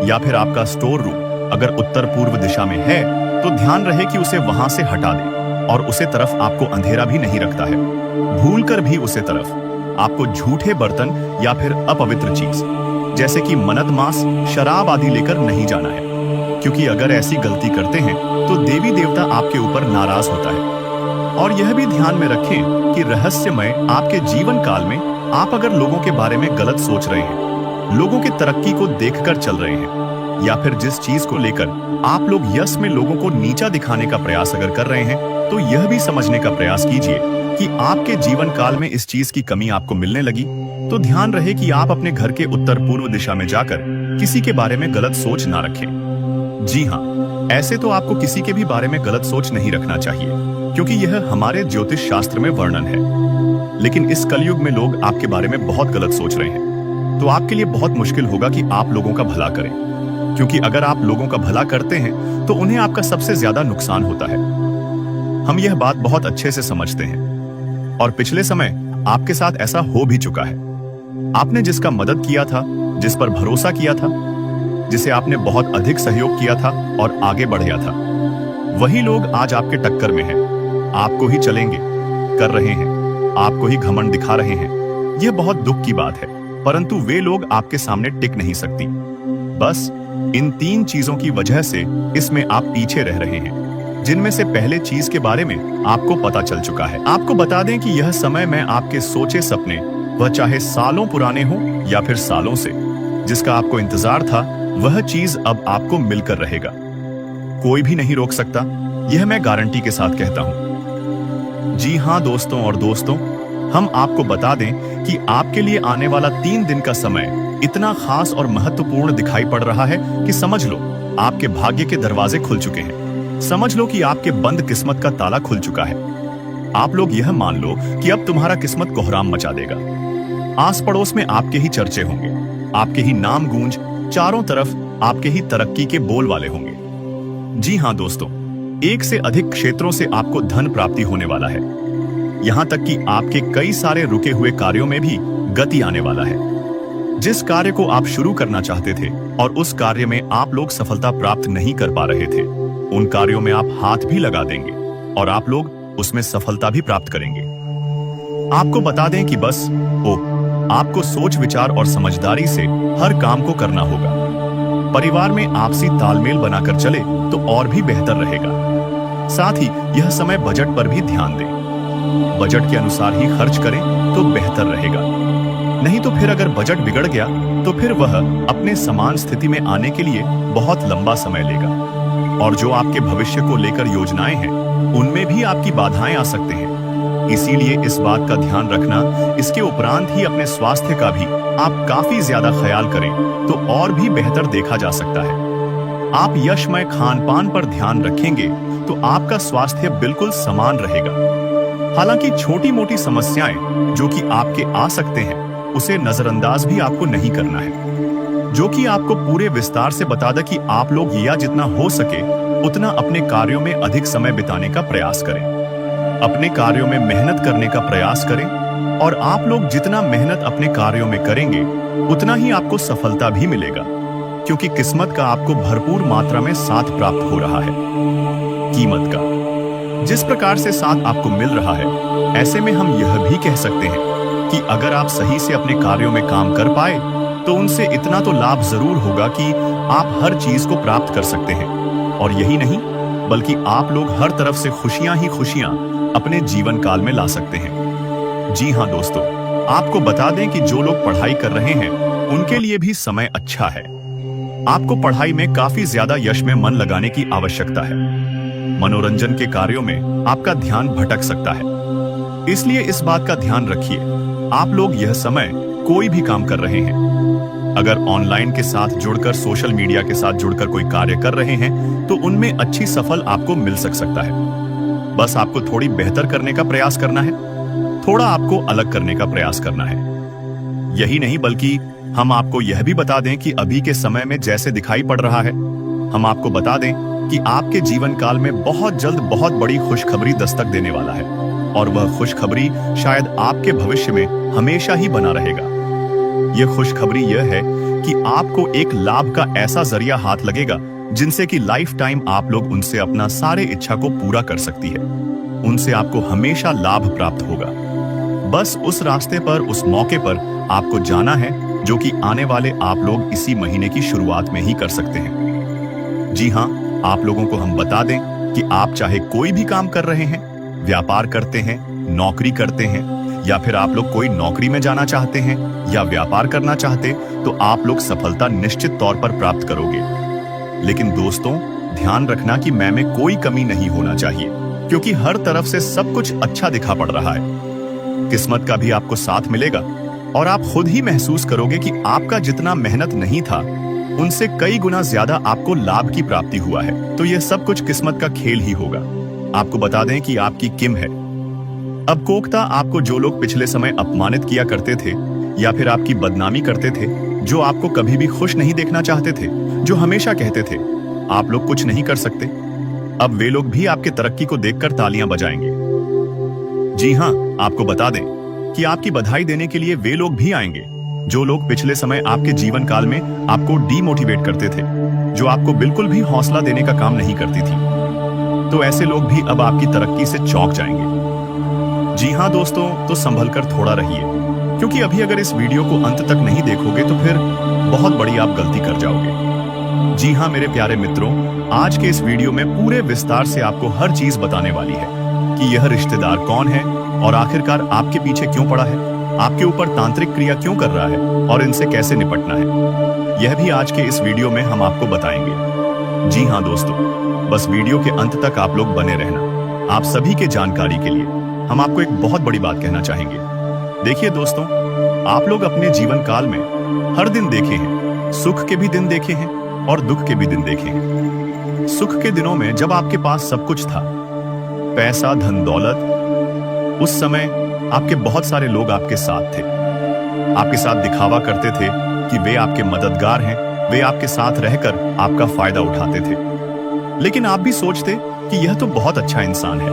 या फिर आपका स्टोर रूम अगर उत्तर पूर्व दिशा में है, तो ध्यान रहे कि उसे वहां से हटा दें, और उसे तरफ आपको अंधेरा भी नहीं रखता है। भूलकर भी उसे तरफ आपको झूठे बर्तन या फिर अपवित्र चीज जैसे कि मन्नत मांस, शराब आदि लेकर नहीं जाना है, क्योंकि अगर ऐसी गलती करते हैं तो देवी देवता आपके ऊपर नाराज होता है। और यह भी ध्यान में रखें कि रहस्यमय आपके जीवन काल में आप अगर लोगों के बारे में गलत सोच रहे हैं, लोगों की तरक्की को देखकर चल रहे हैं, या फिर जिस चीज को लेकर आप लोग यश में लोगों को नीचा दिखाने का प्रयास अगर कर रहे हैं, तो यह भी समझने का प्रयास कीजिए कि आपके जीवन काल में इस चीज की कमी आपको मिलने लगी, तो ध्यान रहे कि आप अपने घर के उत्तर पूर्व दिशा में जाकर किसी के बारे में गलत सोच ना रखें। जी हाँ, ऐसे तो आपको किसी के भी बारे में गलत सोच नहीं रखना चाहिए, क्योंकि यह हमारे ज्योतिष शास्त्र में वर्णन है। लेकिन इस कलयुग में लोग आपके बारे में बहुत गलत सोच रहे हैं, तो आपके लिए बहुत मुश्किल होगा कि आप लोगों का भला करें, क्योंकि अगर आप लोगों का भला करते हैं तो उन्हें आपका सबसे ज्यादा नुकसान होता है। हम यह बात बहुत अच्छे से समझते हैं, और पिछले समय आपके साथ ऐसा हो भी चुका है। आपने जिसका मदद किया था, जिस पर भरोसा किया था, जिसे आपने बहुत अधिक सहयोग किया था और आगे बढ़ाया था, वही लोग आज आपके टक्कर में हैं, आपको ही चलेंगे कर रहे हैं, आपको ही घमंड दिखा रहे हैं। यह बहुत दुख की बात है, परंतु वे लोग आपके सामने टिक नहीं सकती। बस इन 3 चीजों की वजह से इसमें आप पीछे रह रहे हैं, जिनमें से पहले चीज के बारे में आपको पता चल चुका है। आपको बता दें कि यह समय में आपके सोचे सपने, वह चाहे सालों पुराने हो या फिर सालों से, जिसका आपको इंतजार था, वह चीज अब आपको मिलकर रहेगा। कोई भी नहीं रोक सकता, यह मैं गारंटी के साथ कहता हूं। जी हां दोस्तों, और दोस्तों, हम आपको बता दें कि आपके लिए आने वाला 3 दिन का समय इतना खास और महत्वपूर्ण दिखाई पड़ रहा है कि समझ लो आपके भाग्य के दरवाजे खुल चुके हैं। समझ लो कि आपके बंद किस्मत का ताला खुल चुका है। आप लोग यह मान लो कि अब तुम्हारा किस्मत कोहराम मचा देगा। आस पड़ोस में आपके ही चर्चे होंगे, आपके ही नाम गूंज चारों तरफ आपके ही तरक्की के बोल वाले होंगे। जी हां दोस्तों, एक से अधिक क्षेत्रों से आपको धन प्राप्ति होने वाला है। यहां तक कि आपके कई सारे रुके हुए कार्यों में भी गति आने वाला है। जिस कार्य को आप शुरू करना चाहते थे और उस कार्य में आप लोग सफलता प्राप्त नहीं कर पा रहे थे, उन कार्यों में आप हाथ भी लगा देंगे और आप लोग उसमें सफलता भी प्राप्त करेंगे। आपको बता दें कि बस आपको सोच विचार और समझदारी से हर काम को करना होगा। परिवार में आपसी तालमेल बनाकर चले तो और भी बेहतर रहेगा। साथ ही यह समय बजट पर भी ध्यान दें। बजट के अनुसार ही खर्च करें तो बेहतर रहेगा। नहीं तो फिर अगर बजट बिगड़ गया तो फिर वह अपने समान स्थिति में आने के लिए बहुत लंबा समय लेगा। और जो आपके भविष्य को लेकर योजनाएं हैं, उनमें भी आपकी बाधाएं आ सकते हैं। इसीलिए इस बात का ध्यान रखना, इसके उपरांत ही अपने स्वास्थ्य का भी आप काफी ज्यादा ख्याल करें तो और भी बेहतर देखा जा सकता है। आप यशमय खान पान पर ध्यान रखेंगे तो आपका स्वास्थ्य बिल्कुल समान रहेगा। हालांकि छोटी मोटी समस्याएं जो कि आपके आ सकते हैं, उसे नजरअंदाज भी आपको नहीं करना है। जो कि आपको पूरे विस्तार से बता दे कि आप लोग या जितना हो सके उतना अपने कार्यों में अधिक समय बिताने का प्रयास करें, अपने कार्यों में मेहनत करने का प्रयास करें। और आप लोग जितना मेहनत अपने कार्यों में करेंगे उतना ही आपको सफलता भी मिलेगा, क्योंकि किस्मत का आपको भरपूर मात्रा में साथ प्राप्त हो रहा है। कीमत का जिस प्रकार से साथ आपको मिल रहा है, ऐसे में हम यह भी कह सकते हैं कि अगर आप सही से अपने कार्यों में काम कर पाए तो उनसे इतना तो लाभ जरूर होगा कि आप हर चीज को प्राप्त कर सकते हैं। और यही नहीं, बल्कि आप लोग हर तरफ से खुशियां ही खुशियां अपने जीवन काल में ला सकते हैं। जी हां दोस्तों, आपको बता दें कि जो लोग पढ़ाई कर रहे हैं उनके लिए भी समय अच्छा है। आपको पढ़ाई में काफी ज्यादा यश में मन लगाने की आवश्यकता है। मनोरंजन के कार्यों में आपका ध्यान भटक सकता है, इसलिए इस बात का ध्यान रखिए। आप लोग यह समय कोई भी काम कर रहे हैं, अगर ऑनलाइन के साथ जुड़कर, सोशल मीडिया के साथ जुड़कर कोई कार्य कर रहे हैं तो उनमें अच्छी सफल आपको मिल सकता है। बस आपको थोड़ी बेहतर करने का प्रयास करना है, थोड़ा आपको अलग करने का प्रयास करना है। यही नहीं, बल्कि हम आपको यह भी बता दें कि अभी के समय में जैसे दिखाई पड़ रहा है, हम आपको बता दें कि आपके जीवन काल में बहुत जल्द बहुत बड़ी खुशखबरी दस्तक देने वाला है। और वह खुशखबरी शायद आपके भविष्य में हमेशा ही बना रहेगा। यह खुशखबरी यह है कि आपको एक लाभ का ऐसा जरिया हाथ लगेगा जिनसे कि लाइफ टाइम आप लोग उनसे अपना सारे इच्छा को पूरा कर सकती है। उनसे आपको हमेशा लाभ प्राप्त होगा। बस उस रास्ते पर, उस मौके पर आपको जाना है, जो कि आने वाले आप लोग इसी महीने की शुरुआत में ही कर सकते हैं। जी हां, आप लोगों को हम बता दें कि आप चाहे कोई भी काम कर रहे हैं, व्यापार करते हैं, नौकरी करते हैं, या फिर आप लोग कोई नौकरी में जाना चाहते हैं या व्यापार करना चाहते, तो आप लोग सफलता निश्चित तौर पर प्राप्त करोगे। लेकिन दोस्तों, ध्यान रखना कि में कोई कमी नहीं होना चाहिए, क्योंकि हर तरफ से सब कुछ अच्छा दिखा पड़ रहा है। किस्मत का भी आपको साथ मिलेगा और आप खुद ही महसूस करोगे कि आपका जितना मेहनत नहीं था, उनसे कई गुना ज्यादा आपको लाभ की प्राप्ति हुआ है। तो यह सब कुछ किस्मत का खेल ही होगा। आपको बता दें कि आपकी किम है। अब कोकता आपको जो लोग पिछले समय अपमानित किया करते थे या फिर आपकी बदनामी करते थे, जो आपको कभी भी खुश नहीं देखना चाहते थे, जो हमेशा कहते थे आप लोग कुछ नहीं कर सकते, अब वे लोग भी आपके तरक्की को देखकर तालियां बजाएंगे। जी हां, आपको बता दें कि आपकी बधाई देने के लिए वे लोग भी आएंगे जो लोग पिछले समय आपके जीवन काल में आपको डीमोटिवेट करते थे, जो आपको बिल्कुल भी हौसला देने का काम नहीं करती थी। तो ऐसे लोग भी अब आपकी तरक्की से चौंक जाएंगे। जी हां दोस्तों, तो संभल कर थोड़ा रहिए, क्योंकि अभी अगर इस वीडियो को अंत तक नहीं देखोगे तो फिर बहुत बड़ी आप गलती कर जाओगे। जी हां मेरे प्यारे मित्रों, आज के इस वीडियो में पूरे विस्तार से आपको हर चीज बताने वाली है कि यह रिश्तेदार कौन है और आखिरकार आपके पीछे क्यों पड़ा है, आपके ऊपर तांत्रिक क्रिया क्यों कर रहा है और इनसे कैसे निपटना है। यह भी आज के इस वीडियो में हम आपको बताएंगे। जी हां दोस्तों, बस वीडियो के अंत तक आप लोग बने रहना। आप सभी के जानकारी के लिए हम आपको एक बहुत बड़ी बात कहना चाहेंगे। देखिए दोस्तों, आप लोग अपने जीवन काल में हर दिन देखे हैं, सुख के भी दिन देखे हैं और दुख के भी दिन देखे हैं। सुख के दिनों में जब आपके पास सब कुछ था, पैसा, धन दौलत, उस समय आपके बहुत सारे लोग आपके साथ थे, आपके साथ दिखावा करते थे कि वे आपके मददगार हैं, वे आपके साथ रहकर आपका फायदा उठाते थे। लेकिन आप भी सोचते कि यह तो बहुत अच्छा इंसान है,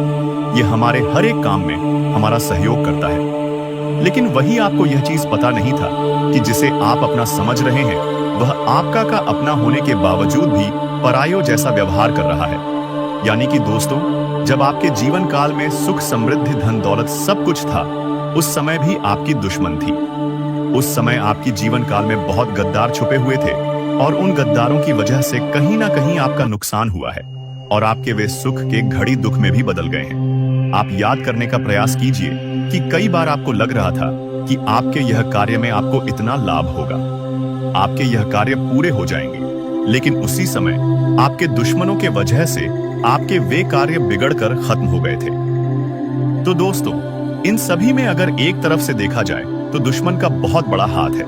यह हमारे हर एक काम में हमारा सहयोग करता है। लेकिन वही आपको यह चीज पता नहीं था कि जिसे आप अपना समझ रहे हैं, वह आपका का अपना होने के बावजूद भी परायो जैसा व्यवहार कर रहा है। यानी कि दोस्तों, जब आपके जीवन काल में सुख, समृद्धि, धन दौलत सब कुछ था, उस समय भी आपकी दुश्मन थी। उस समय आपकी जीवन काल में बहुत गद्दार छुपे हुए थे और उन गद्दारों की वजह से कहीं ना कहीं आपका नुकसान हुआ है और आपके वे सुख के घड़ी दुख में भी बदल गए हैं। आप याद करने का प्रयास कीजिए कि कई बार आपको लग रहा था कि आपके यह कार्य में आपको इतना लाभ होगा, आपके यह कार्य पूरे हो जाएंगे, लेकिन उसी समय आपके दुश्मनों के वजह से आपके वे कार्य बिगड़कर खत्म हो गए थे। तो दोस्तों, इन सभी में अगर एक तरफ से देखा जाए तो दुश्मन का बहुत बड़ा हाथ है,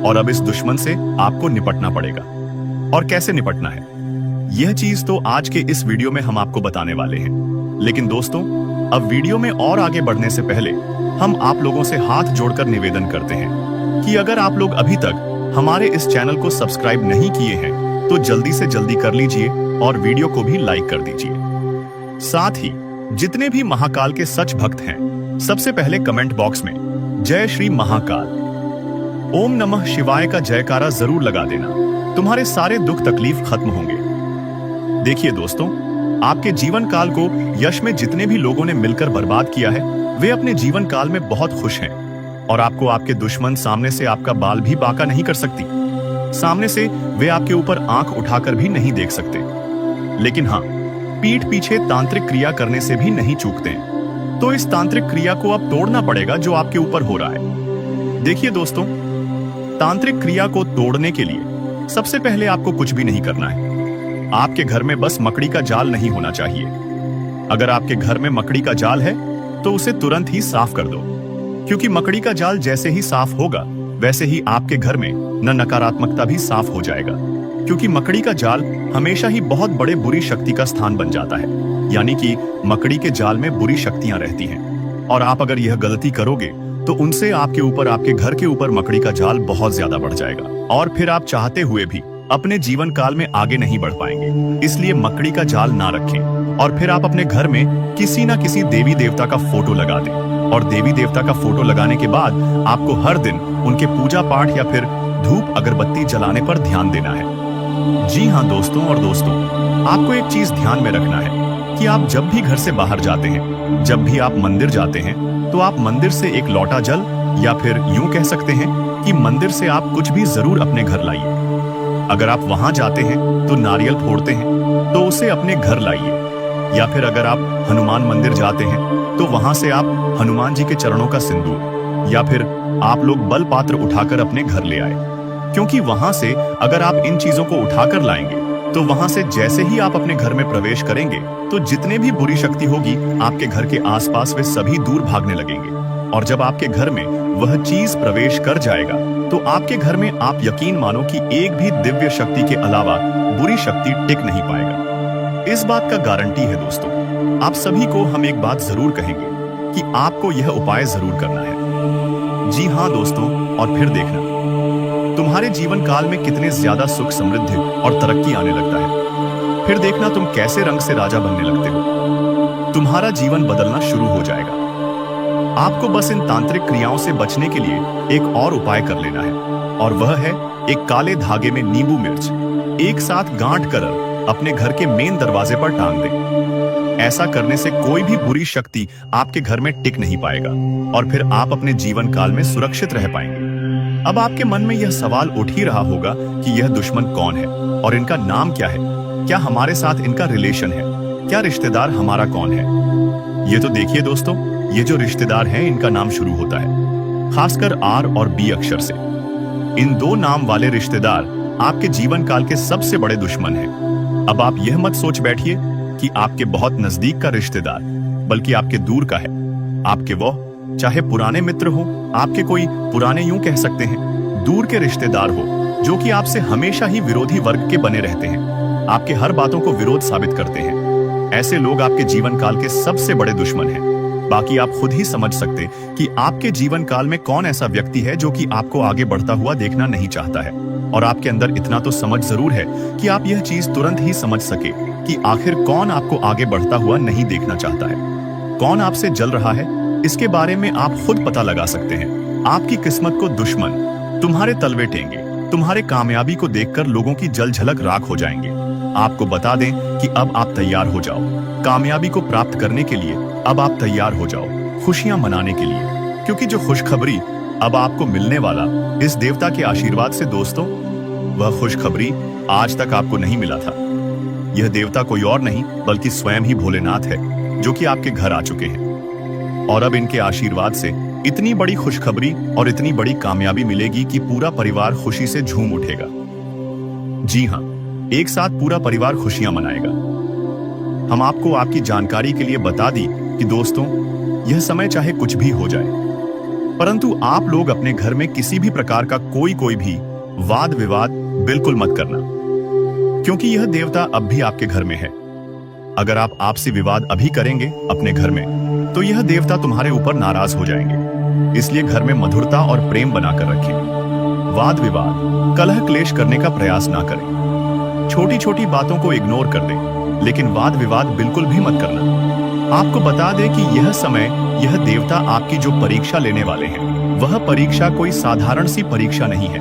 और अब इस दुश्मन से आपको निपटना पड़ेगा। और कैसे निपटना है, यह चीज तो आज के इस वीडियो में हम आपको बताने वाले हैं। लेकिन दोस्तों, अब वीडियो में और आगे बढ़ने से पहले हम आप लोगों से हाथ जोड़कर निवेदन करते हैं कि अगर आप लोग अभी तक हमारे इस चैनल को सब्सक्राइब नहीं किए हैं तो जल्दी से जल्दी कर लीजिए और वीडियो को भी लाइक कर दीजिए। साथ ही जितने भी महाकाल के सच भक्त हैं, सबसे पहले कमेंट बॉक्स में जय श्री महाकाल, ओम नमः शिवाय का जयकारा जरूर लगा देना। तुम्हारे सारे दुख तकलीफ खत्म होंगे। देखिए दोस्तों, आपके जीवन काल को यश में जितने भी लोगों ने मिलकर बर्बाद किया है, वे अपने जीवन काल में बहुत खुश हैं, और आपको आपके दुश्मन सामने से आपका बाल भी बांका नहीं कर सकती। सामने से वे आपके ऊपर आंख उठाकर भी नहीं देख सकते, लेकिन हाँ, पीठ पीछे तांत्रिक क्रिया करने से भी नहीं चूकते हैं। तो इस तांत्रिक क्रिया को अब तोड़ना पड़ेगा जो आपके ऊपर हो रहा है। देखिए दोस्तों, तांत्रिक क्रिया को तोड़ने के लिए सबसे पहले आपको कुछ भी नहीं करना है। आपके घर में बस मकड़ी का जाल नहीं होना चाहिए। अगर आपके घर में मकड़ी का जाल है तो उसे तुरंत ही साफ कर दो, क्योंकि मकड़ी का जाल जैसे ही साफ होगा वैसे ही आपके घर में न नकारात्मकता भी साफ हो जाएगा, क्योंकि मकड़ी का जाल हमेशा ही बहुत बड़े बुरी शक्ति का स्थान बन जाता है। यानी कि मकड़ी के जाल में बुरी शक्तियां रहती हैं, और आप अगर यह गलती करोगे तो उनसे आपके ऊपर, आपके घर के ऊपर मकड़ी का जाल बहुत ज्यादा बढ़ जाएगा, और फिर आप चाहते हुए भी अपने जीवन काल में आगे नहीं बढ़ पाएंगे। इसलिए मकड़ी का जाल ना रखें, और फिर आप अपने घर में किसी ना किसी देवी देवता का फोटो लगा दें, और देवी देवता का फोटो लगाने के बाद आपको हर दिन उनके पूजा पाठ या फिर धूप अगरबत्ती जलाने पर ध्यान देना है। जी हाँ दोस्तों, और दोस्तों, आपको एक चीज ध्यान में रखना है कि आप जब भी घर से बाहर जाते हैं, जब भी आप मंदिर जाते हैं, तो आप मंदिर से एक लोटा जल, या फिर यूं कह सकते हैं कि मंदिर से आप कुछ भी जरूर अपने घर लाइए। अगर आप वहां जाते हैं तो नारियल फोड़ते हैं तो उसे अपने घर लाइए, या फिर अगर आप हनुमान मंदिर जाते हैं तो वहां से आप हनुमान जी के चरणों का सिंदूर, या फिर आप लोग बल पात्र उठाकर अपने घर ले आए। क्योंकि वहां से अगर आप इन चीजों को उठाकर लाएंगे तो वहां से जैसे ही आप अपने घर में प्रवेश करेंगे तो जितने भी बुरी शक्ति होगी आपके घर के आसपास वे सभी दूर भागने लगेंगे, और जब आपके घर में वह चीज प्रवेश कर जाएगा तो आपके घर में आप यकीन मानो कि एक भी दिव्य शक्ति के अलावा बुरी शक्ति टिक नहीं पाएगा। इस बात का गारंटी है दोस्तों। आप सभी को हम एक बात जरूर कहेंगे कि आपको यह उपाय जरूर करना है। जी हाँ दोस्तों, और फिर देखना तुम्हारे जीवन काल में कितने ज्यादा सुख, समृद्धि और तरक्की आने लगता है। फिर देखना तुम कैसे रंग से राजा बनने लगते हो। तुम्हारा जीवन बदलना शुरू हो जाएगा। आपको बस इन तांत्रिक क्रियाओं से बचने के लिए एक और उपाय कर लेना है, और वह है एक काले धागे में नींबू मिर्च एक साथ गांठ कर अपने घर के मेन दरवाजे पर टांग दें। ऐसा करने से कोई भी बुरी शक्ति आपके घर में टिक नहीं पाएगा, और फिर आप अपने जीवन काल में सुरक्षित रह पाएंगे। अब आपके मन में यह सवाल उठ ही रहा होगा कि यह दुश्मन कौन है और इनका नाम क्या है, क्या हमारे साथ इनका रिलेशन है, क्या रिश्तेदार हमारा कौन है। ये तो देखिए दोस्तों, ये जो रिश्तेदार हैं इनका नाम शुरू होता है खासकर आर और बी अक्षर से। इन दो नाम वाले रिश्तेदार आपके जीवन काल के सबसे बड़े दुश्मन हैं। अब आप यह मत सोच बैठिए कि आपके बहुत नजदीक का रिश्तेदार, बल्कि आपके दूर का है। आपके वो चाहे पुराने मित्र हो, आपके कोई पुराने यूं कह सकते हैं दूर के रिश्तेदार हो, जो कि आपसे हमेशा ही विरोधी वर्ग के बने रहते हैं, आपके हर बातों को विरोध साबित करते हैं। ऐसे लोग आपके जीवन काल के सबसे बड़े दुश्मन हैं। बाकी आप खुद ही समझ सकते कि आपके जीवन काल में कौन ऐसा व्यक्ति है जो कि आपको आगे बढ़ता हुआ देखना नहीं चाहता है। और आपके अंदर इतना तो समझ जरूर है कि आप यह चीज तुरंत ही समझ सके कि आखिर कौन आपको आगे बढ़ता हुआ नहीं देखना चाहता है, कौन आपसे जल रहा है। इसके बारे में आप खुद पता लगा सकते हैं। आपकी किस्मत को दुश्मन तुम्हारे तलवे टेंगे, तुम्हारे कामयाबी को देखकर लोगों की जल झलक राख हो जाएंगे। आपको बता दें कि अब आप तैयार हो जाओ कामयाबी को प्राप्त करने के लिए। अब आप तैयार हो जाओ खुशियां मनाने के लिए, क्योंकि जो खुशखबरी अब आपको मिलने वाला इस देवता के आशीर्वाद से दोस्तों, वह खुशखबरी आज तक आपको नहीं मिला था। यह देवता कोई और नहीं बल्कि स्वयं ही भोलेनाथ है, जो कि आपके घर आ चुके हैं। और अब इनके आशीर्वाद से इतनी बड़ी खुशखबरी और इतनी बड़ी कामयाबी मिलेगी कि पूरा परिवार खुशी से झूम उठेगा। जी हां, एक साथ पूरा परिवार खुशियां मनाएगा। हम आपको आपकी जानकारी के लिए बता दी कि दोस्तों, यह समय चाहे कुछ भी हो जाए, परंतु आप लोग अपने घर में किसी भी प्रकार का कोई भी वाद विवाद बिल्कुल मत करना, क्योंकि यह देवता अब भी आपके घर में है। अगर आप आपसी विवाद अभी करेंगे अपने घर में, तो यह देवता तुम्हारे ऊपर नाराज हो जाएंगे। इसलिए घर में मधुरता और प्रेम बनाकर रखें। वाद विवाद, कलह क्लेश करने का प्रयास ना करें। छोटी छोटी बातों को इग्नोर कर दें, लेकिन वाद विवाद बिल्कुल भी मत करना। आपको बता दें कि यह समय, यह देवता आपकी जो परीक्षा लेने वाले हैं, वह परीक्षा कोई साधारण सी परीक्षा नहीं है,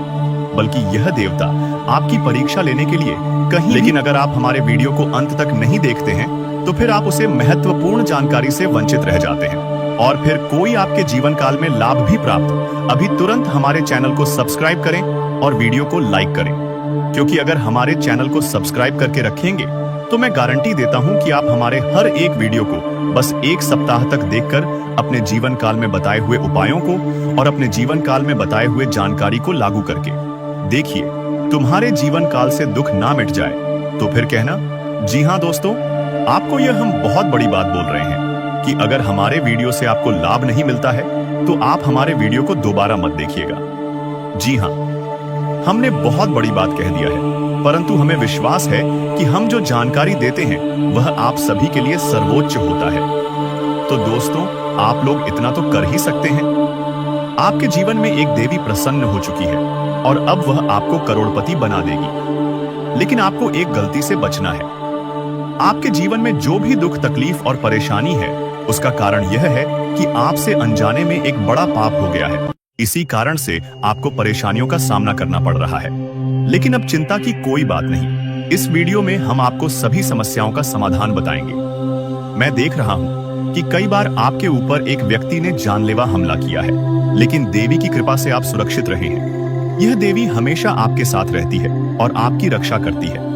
बल्कि यह देवता आपकी परीक्षा लेने के लिए कहीं। लेकिन अगर आप हमारे वीडियो को अंत तक नहीं देखते हैं, तो फिर आप उसे महत्वपूर्ण जानकारी से वंचित रह जाते हैं, और फिर कोई आपके जीवन काल में लाभ भी प्राप्त। अभी तुरंत हमारे चैनल को सब्सक्राइब करें और वीडियो को लाइक करें, क्योंकि अगर हमारे चैनल को सब्सक्राइब करके रखेंगे, तो मैं गारंटी देता हूं कि आप हमारे हर एक वीडियो को बस एक सप्ताह तक देखकर अपने जीवन काल में बताए हुए उपायों को और अपने जीवन काल में बताए हुए जानकारी को लागू करके देखिए, तुम्हारे जीवन काल से दुख ना मिट जाए तो फिर कहना। जी हां दोस्तों, आपको यह हम बहुत बड़ी बात बोल रहे हैं कि अगर हमारे वीडियो से आपको लाभ नहीं मिलता है, तो आप हमारे वीडियो को दोबारा मत देखिएगा। जी हां, हमने बहुत बड़ी बात कह दिया है, परंतु हमें विश्वास है कि हम जो जानकारी देते हैं वह आप सभी के लिए सर्वोच्च होता है। तो दोस्तों, आप लोग इतना तो कर ही सकते हैं। आपके जीवन में एक देवी प्रसन्न हो चुकी है और अब वह आपको करोड़पति बना देगी। लेकिन आपको एक गलती से बचना है। आपके जीवन में जो भी दुख, तकलीफ और परेशानी है, उसका कारण यह है कि आपसे अनजाने में एक बड़ा पाप हो गया है। इसी कारण से आपको परेशानियों का सामना करना पड़ रहा है। लेकिन अब चिंता की कोई बात नहीं। इस वीडियो में हम आपको सभी समस्याओं का समाधान बताएंगे। मैं देख रहा हूं कि कई बार आपके ऊपर एक व्यक्ति ने जानलेवा हमला किया है, लेकिन देवी की कृपा से आप सुरक्षित रहे हैं। यह देवी हमेशा आपके साथ रहती है और आपकी रक्षा करती है।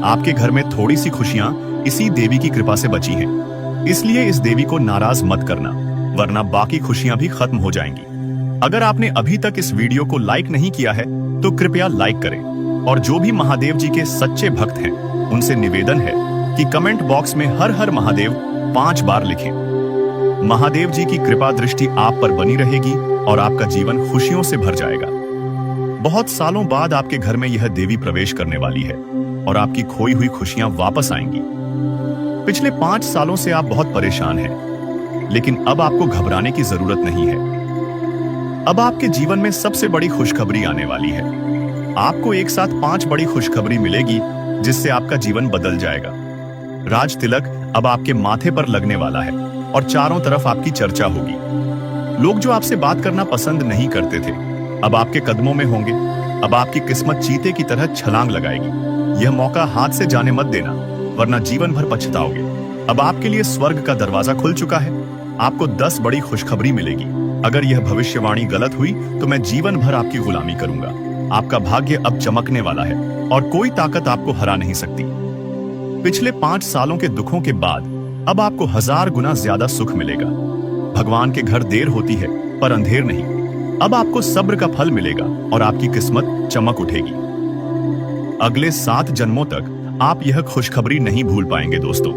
आपके घर में थोड़ी सी खुशियां इसी देवी की कृपा से बची हैं। इसलिए इस देवी को नाराज मत करना, वरना बाकी खुशियां भी खत्म हो जाएंगी। अगर आपने अभी तक इस वीडियो को लाइक नहीं किया है, तो कृपया लाइक करें, और जो भी महादेव जी के सच्चे भक्त हैं, उनसे निवेदन है कि कमेंट बॉक्स में हर हर महादेव 5 बार लिखें। महादेव जी की कृपा दृष्टि आप पर बनी रहेगी और आपका जीवन खुशियों से भर जाएगा। बहुत सालों बाद आपके घर में यह देवी प्रवेश करने वाली है और आपकी खोई हुई खुशियां वापस आएंगी। पिछले 5 सालों से आप बहुत परेशान हैं, लेकिन अब आपको घबराने की जरूरत नहीं है। अब आपके जीवन में सबसे बड़ी खुशखबरी आने वाली है। आपको एक साथ 5 बड़ी खुशखबरी मिलेगी, जिससे आपका जीवन बदल जाएगा। राज तिलक अब आपके माथे पर लगने वाला है और चारों तरफ आपकी चर्चा होगी। लोग जो आपसे बात करना पसंद नहीं करते थे, अब आपके कदमों में होंगे। अब आपकी किस्मत चीते की तरह छलांग लगाएगी। यह मौका हाथ से जाने मत देना, वरना जीवन भर पछताओगे। अब आपके लिए स्वर्ग का दरवाजा खुल चुका है। आपको 10 बड़ी खुशखबरी मिलेगी। अगर यह भविष्यवाणी गलत हुई, तो मैं जीवन भर आपकी गुलामी करूंगा। आपका भाग्य अब चमकने वाला है और कोई ताकत आपको हरा नहीं सकती। पिछले 5 सालों के दुखों के बाद अब आपको 1000 गुना ज्यादा सुख मिलेगा। भगवान के घर देर होती है, पर अंधेर नहीं। अब आपको सब्र का फल मिलेगा और आपकी किस्मत चमक उठेगी। अगले 7 जन्मों तक आप यह खुशखबरी नहीं भूल पाएंगे दोस्तों।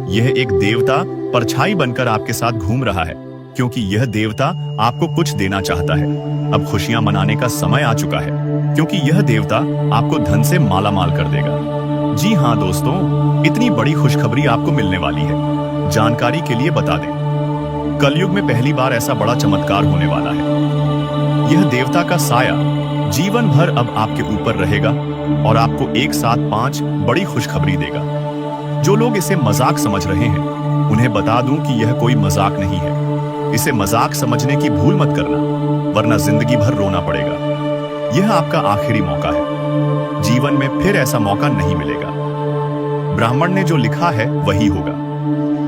यह एक देवता परछाई बनकर आपके साथ घूम रहा है, क्योंकि यह देवता आपको कुछ देना चाहता है। अब खुशियां मनाने का समय आ चुका है, क्योंकि यह देवता आपको धन से माला माल कर देगा। जी हां दोस्तों, इतनी बड़ी खुशखबरी आपको मिलने वाली है। जानकारी के लिए बता दें, कलयुग में पहली बार ऐसा बड़ा चमत्कार होने वाला है। यह देवता का साया जीवन भर अब आपके ऊपर रहेगा और आपको एक साथ 5 बड़ी खुशखबरी देगा। जो लोग इसे मजाक समझ रहे हैं, उन्हें बता दूं कि यह कोई मजाक नहीं है। इसे मजाक समझने की भूल मत करना, वरना जिंदगी भर रोना पड़ेगा। यह आपका आखिरी मौका है। जीवन में फिर ऐसा मौका नहीं मिलेगा। ब्राह्मण ने जो लिखा है वही होगा,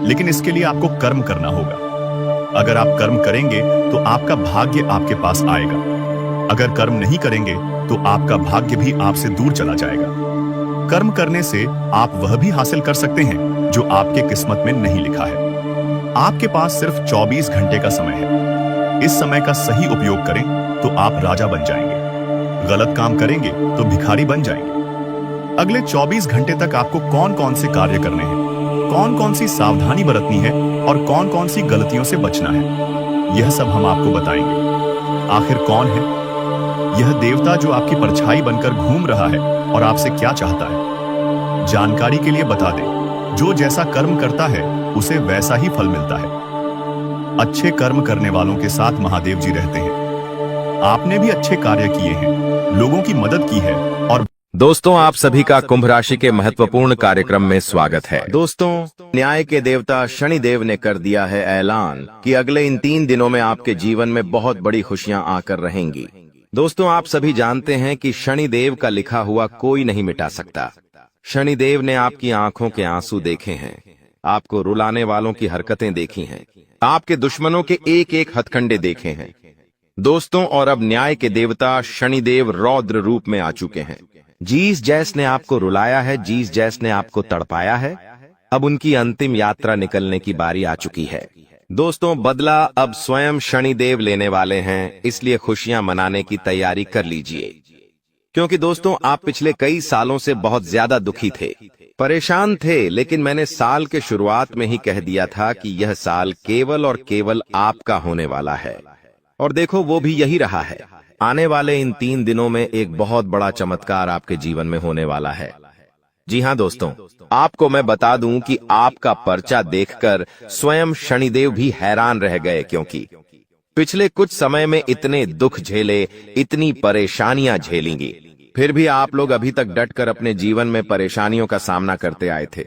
लेकिन इसके लिए आपको कर्म करना होगा। अगर आप कर्म करेंगे तो आपका भाग्य आपके पास आएगा। अगर कर्म नहीं करेंगे तो आपका भाग्य भी आपसे दूर चला जाएगा। कर्म करने से आप वह भी हासिल कर सकते हैं जो आपके किस्मत में नहीं लिखा है। आपके पास सिर्फ 24 घंटे का समय है। इस समय का सही उपयोग करें तो आप राजा बन जाएंगे, गलत काम करेंगे तो भिखारी बन जाएंगे। अगले 24 घंटे तक आपको कौन कौन से कार्य करने हैं, कौन कौन सी सावधानी बरतनी है और कौन कौन सी गलतियों से बचना है, यह सब हम आपको बताएंगे। आखिर कौन है यह देवता जो आपकी परछाई बनकर घूम रहा है और आपसे क्या चाहता है? जानकारी के लिए बता दें, जो जैसा कर्म करता है उसे वैसा ही फल मिलता है। अच्छे कर्म करने वालों के साथ महादेव जी रहते हैं। आपने भी अच्छे कार्य किए हैं, लोगों की मदद की है और दोस्तों, आप सभी का कुंभ राशि के महत्वपूर्ण कार्यक्रम में स्वागत है। दोस्तों, न्याय के देवता शनिदेव ने कर दिया है ऐलान कि अगले इन 3 दिनों में आपके जीवन में बहुत बड़ी खुशियां आकर रहेंगी। दोस्तों, आप सभी जानते हैं कि शनिदेव का लिखा हुआ कोई नहीं मिटा सकता। शनिदेव ने आपकी आंखों के आंसू देखे हैं, आपको रुलाने वालों की हरकतें देखी हैं, आपके दुश्मनों के एक एक हथकंडे देखे हैं। दोस्तों, और अब न्याय के देवता शनिदेव रौद्र रूप में आ चुके हैं। जिस जैस ने आपको रुलाया है, जिस जैस ने आपको तड़पाया है, अब उनकी अंतिम यात्रा निकलने की बारी आ चुकी है। दोस्तों, बदला अब स्वयं शनिदेव लेने वाले हैं, इसलिए खुशियां मनाने की तैयारी कर लीजिए। क्योंकि दोस्तों, आप पिछले कई सालों से बहुत ज्यादा दुखी थे, परेशान थे, लेकिन मैंने साल के शुरुआत में ही कह दिया था कि यह साल केवल और केवल आपका होने वाला है। और देखो, वो भी यही रहा है। आने वाले इन 3 दिनों में एक बहुत बड़ा चमत्कार आपके जीवन में होने वाला है। जी हाँ दोस्तों, आपको मैं बता दूं कि आपका पर्चा देखकर स्वयं शनिदेव भी हैरान रह गए, क्योंकि पिछले कुछ समय में इतने दुख झेले, इतनी परेशानियां झेलेंगी, फिर भी आप लोग अभी तक डटकर अपने जीवन में परेशानियों का सामना करते आए थे।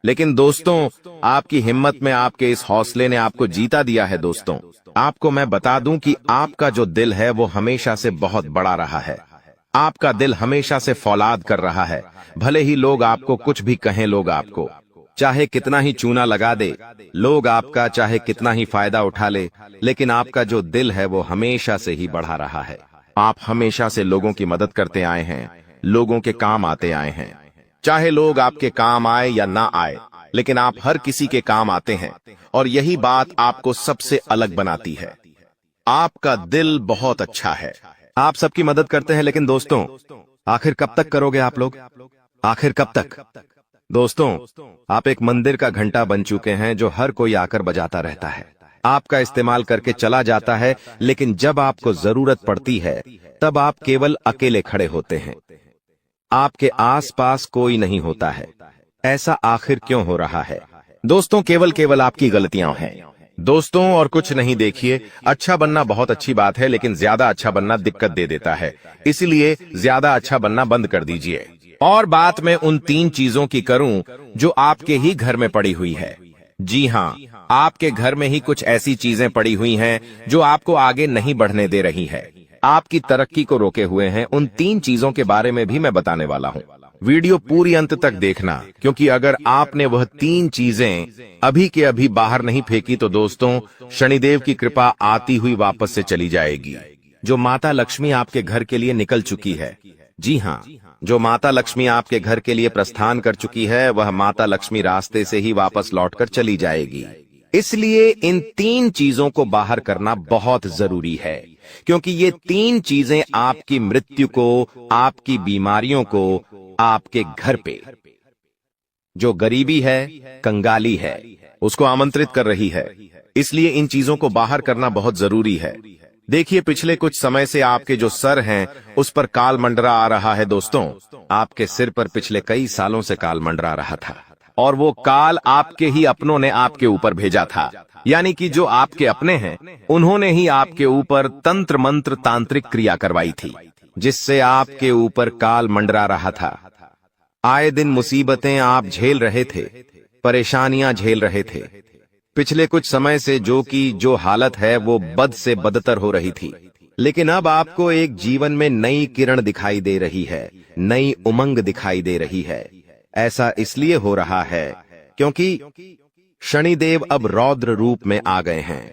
लेकिन दोस्तों, आपकी हिम्मत में, आपके इस हौसले ने आपको जीता दिया है। दोस्तों, आपको मैं बता दूं कि आपका जो दिल है वो हमेशा से बहुत बड़ा रहा है। आपका दिल हमेशा से फौलाद कर रहा है। भले ही लोग आपको कुछ भी कहें, लोग आपको चाहे कितना ही चूना लगा दे, लोग आपका चाहे कितना ही फायदा उठा ले, लेकिन आपका जो दिल है वो हमेशा से ही बढ़ा रहा है। आप हमेशा से लोगों की मदद करते आए हैं, लोगों के काम आते आए हैं। चाहे लोग आपके काम आए या ना आए, लेकिन आप हर किसी के काम आते हैं, और यही बात आपको सबसे अलग बनाती है। आपका दिल बहुत अच्छा है, आप सबकी मदद करते हैं, लेकिन दोस्तों, आखिर कब तक करोगे आप लोग? आखिर कब तक? दोस्तों, आप एक मंदिर का घंटा बन चुके हैं जो हर कोई आकर बजाता रहता है, आपका इस्तेमाल करके चला जाता है, लेकिन जब आपको जरूरत पड़ती है तब आप केवल अकेले खड़े होते हैं। आपके आसपास कोई नहीं होता है। ऐसा आखिर क्यों हो रहा है? दोस्तों, केवल आपकी गलतियां हैं दोस्तों, और कुछ नहीं। देखिए, अच्छा बनना बहुत अच्छी बात है, लेकिन ज्यादा अच्छा बनना दिक्कत दे देता है, इसलिए ज्यादा अच्छा बनना बंद कर दीजिए। और बात मैं उन 3 चीजों की करूं जो आपके ही घर में पड़ी हुई है। जी हाँ, आपके घर में ही कुछ ऐसी चीजें पड़ी हुई हैं जो आपको आगे नहीं बढ़ने दे रही है, आपकी तरक्की को रोके हुए हैं। उन 3 चीजों के बारे में भी मैं बताने वाला हूँ। वीडियो पूरी अंत तक देखना, क्योंकि अगर आपने वह 3 चीजें अभी के अभी बाहर नहीं फेंकी तो दोस्तों, शनिदेव की कृपा आती हुई वापस से चली जाएगी। जो माता लक्ष्मी आपके घर के लिए निकल चुकी है, जी हाँ, जो माता लक्ष्मी आपके घर के लिए प्रस्थान कर चुकी है, वह माता लक्ष्मी रास्ते से ही वापस लौटकर चली जाएगी। इसलिए इन 3 चीजों को बाहर करना बहुत जरूरी है, क्योंकि ये 3 चीजें आपकी मृत्यु को, आपकी बीमारियों को, आपके घर पे जो गरीबी है, कंगाली है, उसको आमंत्रित कर रही है। इसलिए इन चीजों को बाहर करना बहुत जरूरी है। देखिए, पिछले कुछ समय से आपके जो सर हैं उस पर काल मंडरा आ रहा है। दोस्तों, आपके सिर पर पिछले कई सालों से काल मंडरा रहा था, और वो काल आपके ही अपनों ने आपके ऊपर भेजा था। यानी कि जो आपके अपने हैं, उन्होंने ही आपके ऊपर तंत्र मंत्र तांत्रिक क्रिया करवाई थी, जिससे आपके ऊपर काल मंडरा रहा था। आए दिन मुसीबतें आप झेल रहे थे, परेशानियां झेल रहे थे। पिछले कुछ समय से जो हालत है वो बद से बदतर हो रही थी, लेकिन अब आपको एक जीवन में नई किरण दिखाई दे रही है, नई उमंग दिखाई दे रही है। ऐसा इसलिए हो रहा है क्योंकि शनिदेव अब रौद्र रूप में आ गए हैं।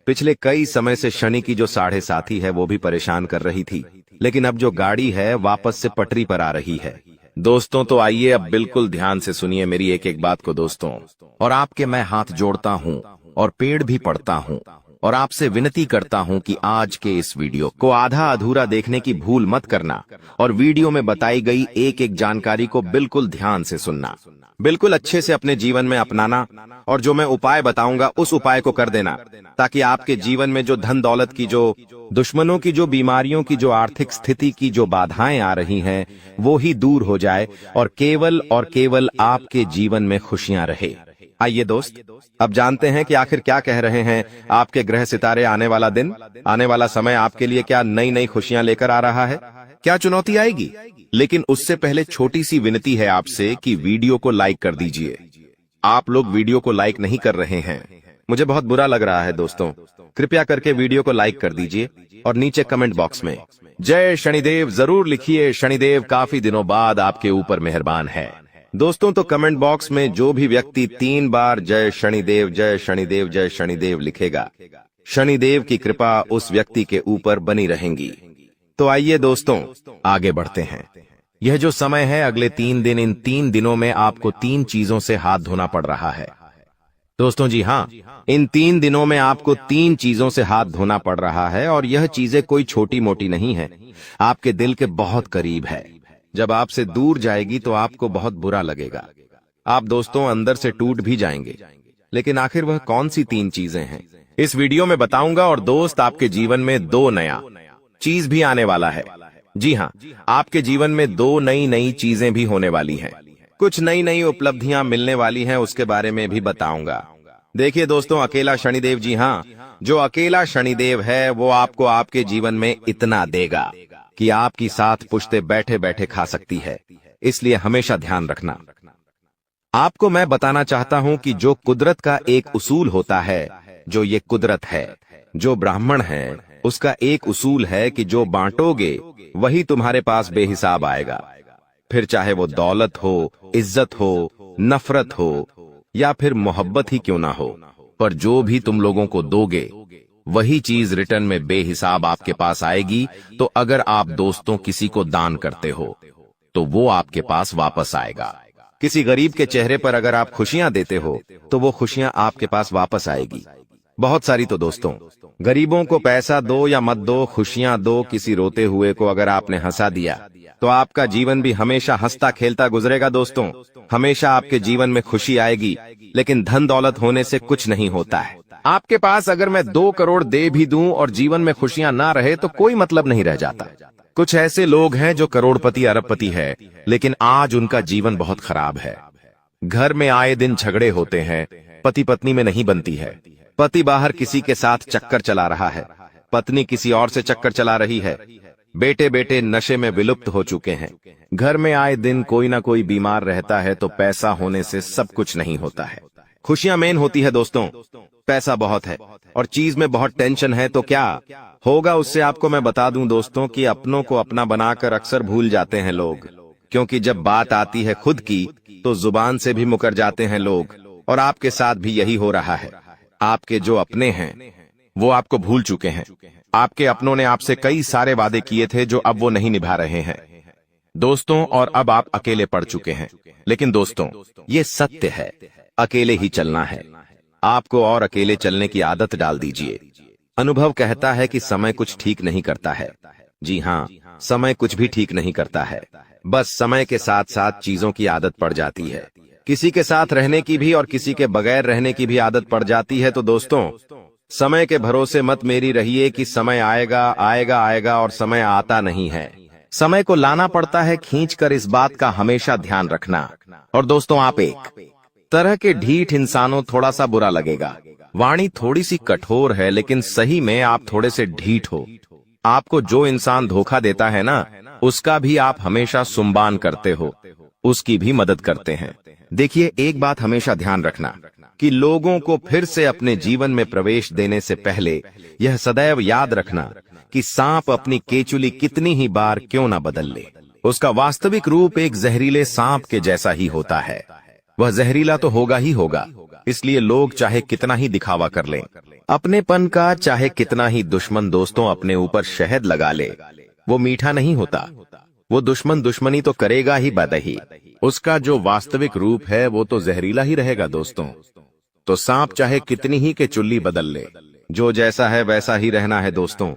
पिछले कई समय से शनि की जो 7.5 है वो भी परेशान कर रही थी, लेकिन अब जो गाड़ी है वापस से पटरी पर आ रही है। दोस्तों, तो आइए अब बिल्कुल ध्यान से सुनिए मेरी एक एक बात को दोस्तों, और आपके मैं हाथ जोड़ता हूँ और पेड़ भी पड़ता हूँ। और आपसे विनती करता हूं कि आज के इस वीडियो को आधा अधूरा देखने की भूल मत करना और वीडियो में बताई गई एक एक जानकारी को बिल्कुल ध्यान से सुनना, बिल्कुल अच्छे से अपने जीवन में अपनाना और जो मैं उपाय बताऊंगा उस उपाय को कर देना, ताकि आपके जीवन में जो धन दौलत की, जो दुश्मनों की, जो बीमारियों की, जो आर्थिक स्थिति की जो बाधाएं आ रही हैं वो ही दूर हो जाए और केवल आपके जीवन में खुशियां रहे। आइए दोस्त, अब जानते हैं कि आखिर क्या कह रहे हैं आपके ग्रह सितारे। आने वाला दिन, आने वाला समय आपके लिए क्या नई नई खुशियां लेकर आ रहा है, क्या चुनौती आएगी। लेकिन उससे पहले छोटी सी विनती है आपसे कि वीडियो को लाइक कर दीजिए। आप लोग वीडियो को लाइक नहीं कर रहे हैं, मुझे बहुत बुरा लग रहा है दोस्तों। कृपया करके वीडियो को लाइक कर दीजिए और नीचे कमेंट बॉक्स में जय शनिदेव जरूर लिखिए। शनिदेव काफी दिनों बाद आपके ऊपर मेहरबान है। दोस्तों, तो कमेंट बॉक्स में जो भी व्यक्ति 3 बार जय शनिदेव जय शनिदेव जय शनिदेव लिखेगा, शनिदेव की कृपा उस व्यक्ति के ऊपर बनी रहेंगी। तो आइए दोस्तों, आगे बढ़ते हैं। यह जो समय है अगले 3 दिन, इन 3 दिनों में आपको 3 चीजों से हाथ धोना पड़ रहा है दोस्तों। जी हाँ, इन 3 दिनों में आपको 3 चीजों से हाथ धोना पड़ रहा है और यह चीजें कोई छोटी मोटी नहीं है, आपके दिल के बहुत करीब है। जब आपसे दूर जाएगी तो आपको बहुत बुरा लगेगा, आप दोस्तों अंदर से टूट भी जाएंगे। लेकिन आखिर वह कौन सी 3 चीजें हैं, इस वीडियो में बताऊंगा। और दोस्त, आपके जीवन में 2 नया चीज भी आने वाला है। जी हाँ, आपके जीवन में 2 नई चीजें भी होने वाली हैं। कुछ नई उपलब्धियां मिलने वाली हैं, उसके बारे में भी बताऊंगा। देखिए दोस्तों, अकेला शनिदेव, जी हाँ, जो अकेला शनिदेव है वो आपको आपके जीवन में इतना देगा कि आपकी साथ पुश्ते बैठे बैठे खा सकती है। इसलिए हमेशा ध्यान रखना। आपको मैं बताना चाहता हूं कि जो कुदरत का एक उसूल होता है, जो ये कुदरत है, जो ब्राह्मण है, उसका एक उसूल है कि जो बांटोगे वही तुम्हारे पास बेहिसाब आएगा। फिर चाहे वो दौलत हो, इज्जत हो, नफरत हो या फिर मोहब्बत ही क्यों ना हो, पर जो भी तुम लोगों को दोगे वही चीज रिटर्न में बेहिसाब आपके पास आएगी। तो अगर आप दोस्तों किसी को दान करते हो तो वो आपके पास वापस आएगा। किसी गरीब के चेहरे पर अगर आप खुशियां देते हो तो वो खुशियां आपके पास वापस आएगी। बहुत सारी। तो दोस्तों, गरीबों को पैसा दो या मत दो, खुशियां दो। किसी रोते हुए को अगर आपने हंसा दिया तो आपका जीवन भी हमेशा हंसता खेलता गुजरेगा दोस्तों। हमेशा आपके जीवन में खुशी आएगी। लेकिन धन दौलत होने से कुछ नहीं होता है। आपके पास अगर मैं 2 करोड़ दे भी दूं और जीवन में खुशियां ना रहे तो कोई मतलब नहीं रह जाता। कुछ ऐसे लोग हैं जो करोड़पति अरबपति है, लेकिन आज उनका जीवन बहुत खराब है। घर में आए दिन झगड़े होते हैं, पति पत्नी में नहीं बनती है। पति बाहर किसी के साथ चक्कर चला रहा है, पत्नी किसी और से चक्कर चला रही है। बेटे नशे में विलुप्त हो चुके हैं। घर में आए दिन कोई ना कोई बीमार रहता है। तो पैसा होने से सब कुछ नहीं होता है। खुशियां मेन होती है दोस्तों। पैसा बहुत है और चीज में बहुत टेंशन है, तो क्या होगा उससे आपको मैं बता दूं दोस्तों कि अपनों को अपना बनाकर अक्सर भूल जाते हैं लोग। क्योंकि जब बात आती है खुद की तो जुबान से भी मुकर जाते हैं लोग। और आपके साथ भी यही हो रहा है। आपके जो अपने हैं वो आपको भूल चुके हैं। आपके अपनों ने आपसे कई सारे वादे किए थे जो अब वो नहीं निभा रहे हैं दोस्तों, और अब आप अकेले पड़ चुके हैं। लेकिन दोस्तों, ये सत्य है, अकेले ही चलना है आपको और अकेले चलने की आदत डाल दीजिए। अनुभव कहता है कि समय कुछ ठीक नहीं करता है। जी हाँ, समय कुछ भी ठीक नहीं करता है। बस समय के साथ साथ चीजों की आदत पड़ जाती है। किसी के साथ रहने की भी और किसी के बगैर रहने की भी आदत पड़ जाती है। तो दोस्तों, समय के भरोसे मत मेरी रहिए कि समय आएगा और समय आता नहीं है। समय को लाना पड़ता है खींचकर, इस बात का हमेशा ध्यान रखना। और दोस्तों, आप एक तरह के ढीठ इंसानों, थोड़ा सा बुरा लगेगा, वाणी थोड़ी सी कठोर है, लेकिन सही में आप थोड़े से ढीठ हो। आपको जो इंसान धोखा देता है ना, उसका भी आप हमेशा सुम्बान करते हो, उसकी भी मदद करते हैं। देखिए, एक बात हमेशा ध्यान रखना कि लोगों को फिर से अपने जीवन में प्रवेश देने से पहले यह सदैव याद रखना कि सांप अपनी केचुली कितनी ही बार क्यों ना बदल ले, उसका वास्तविक रूप एक जहरीले सांप के जैसा ही होता है। वह जहरीला तो होगा ही होगा। इसलिए लोग चाहे कितना ही दिखावा कर लें अपनेपन का, चाहे कितना ही दुश्मन दोस्तों अपने ऊपर शहद लगा ले, वो मीठा नहीं होता। वो दुश्मन दुश्मनी तो करेगा ही बदही, उसका जो वास्तविक रूप है वो तो जहरीला ही रहेगा दोस्तों। तो सांप चाहे कितनी ही के चुल्ली बदल ले, जो जैसा है वैसा ही रहना है दोस्तों।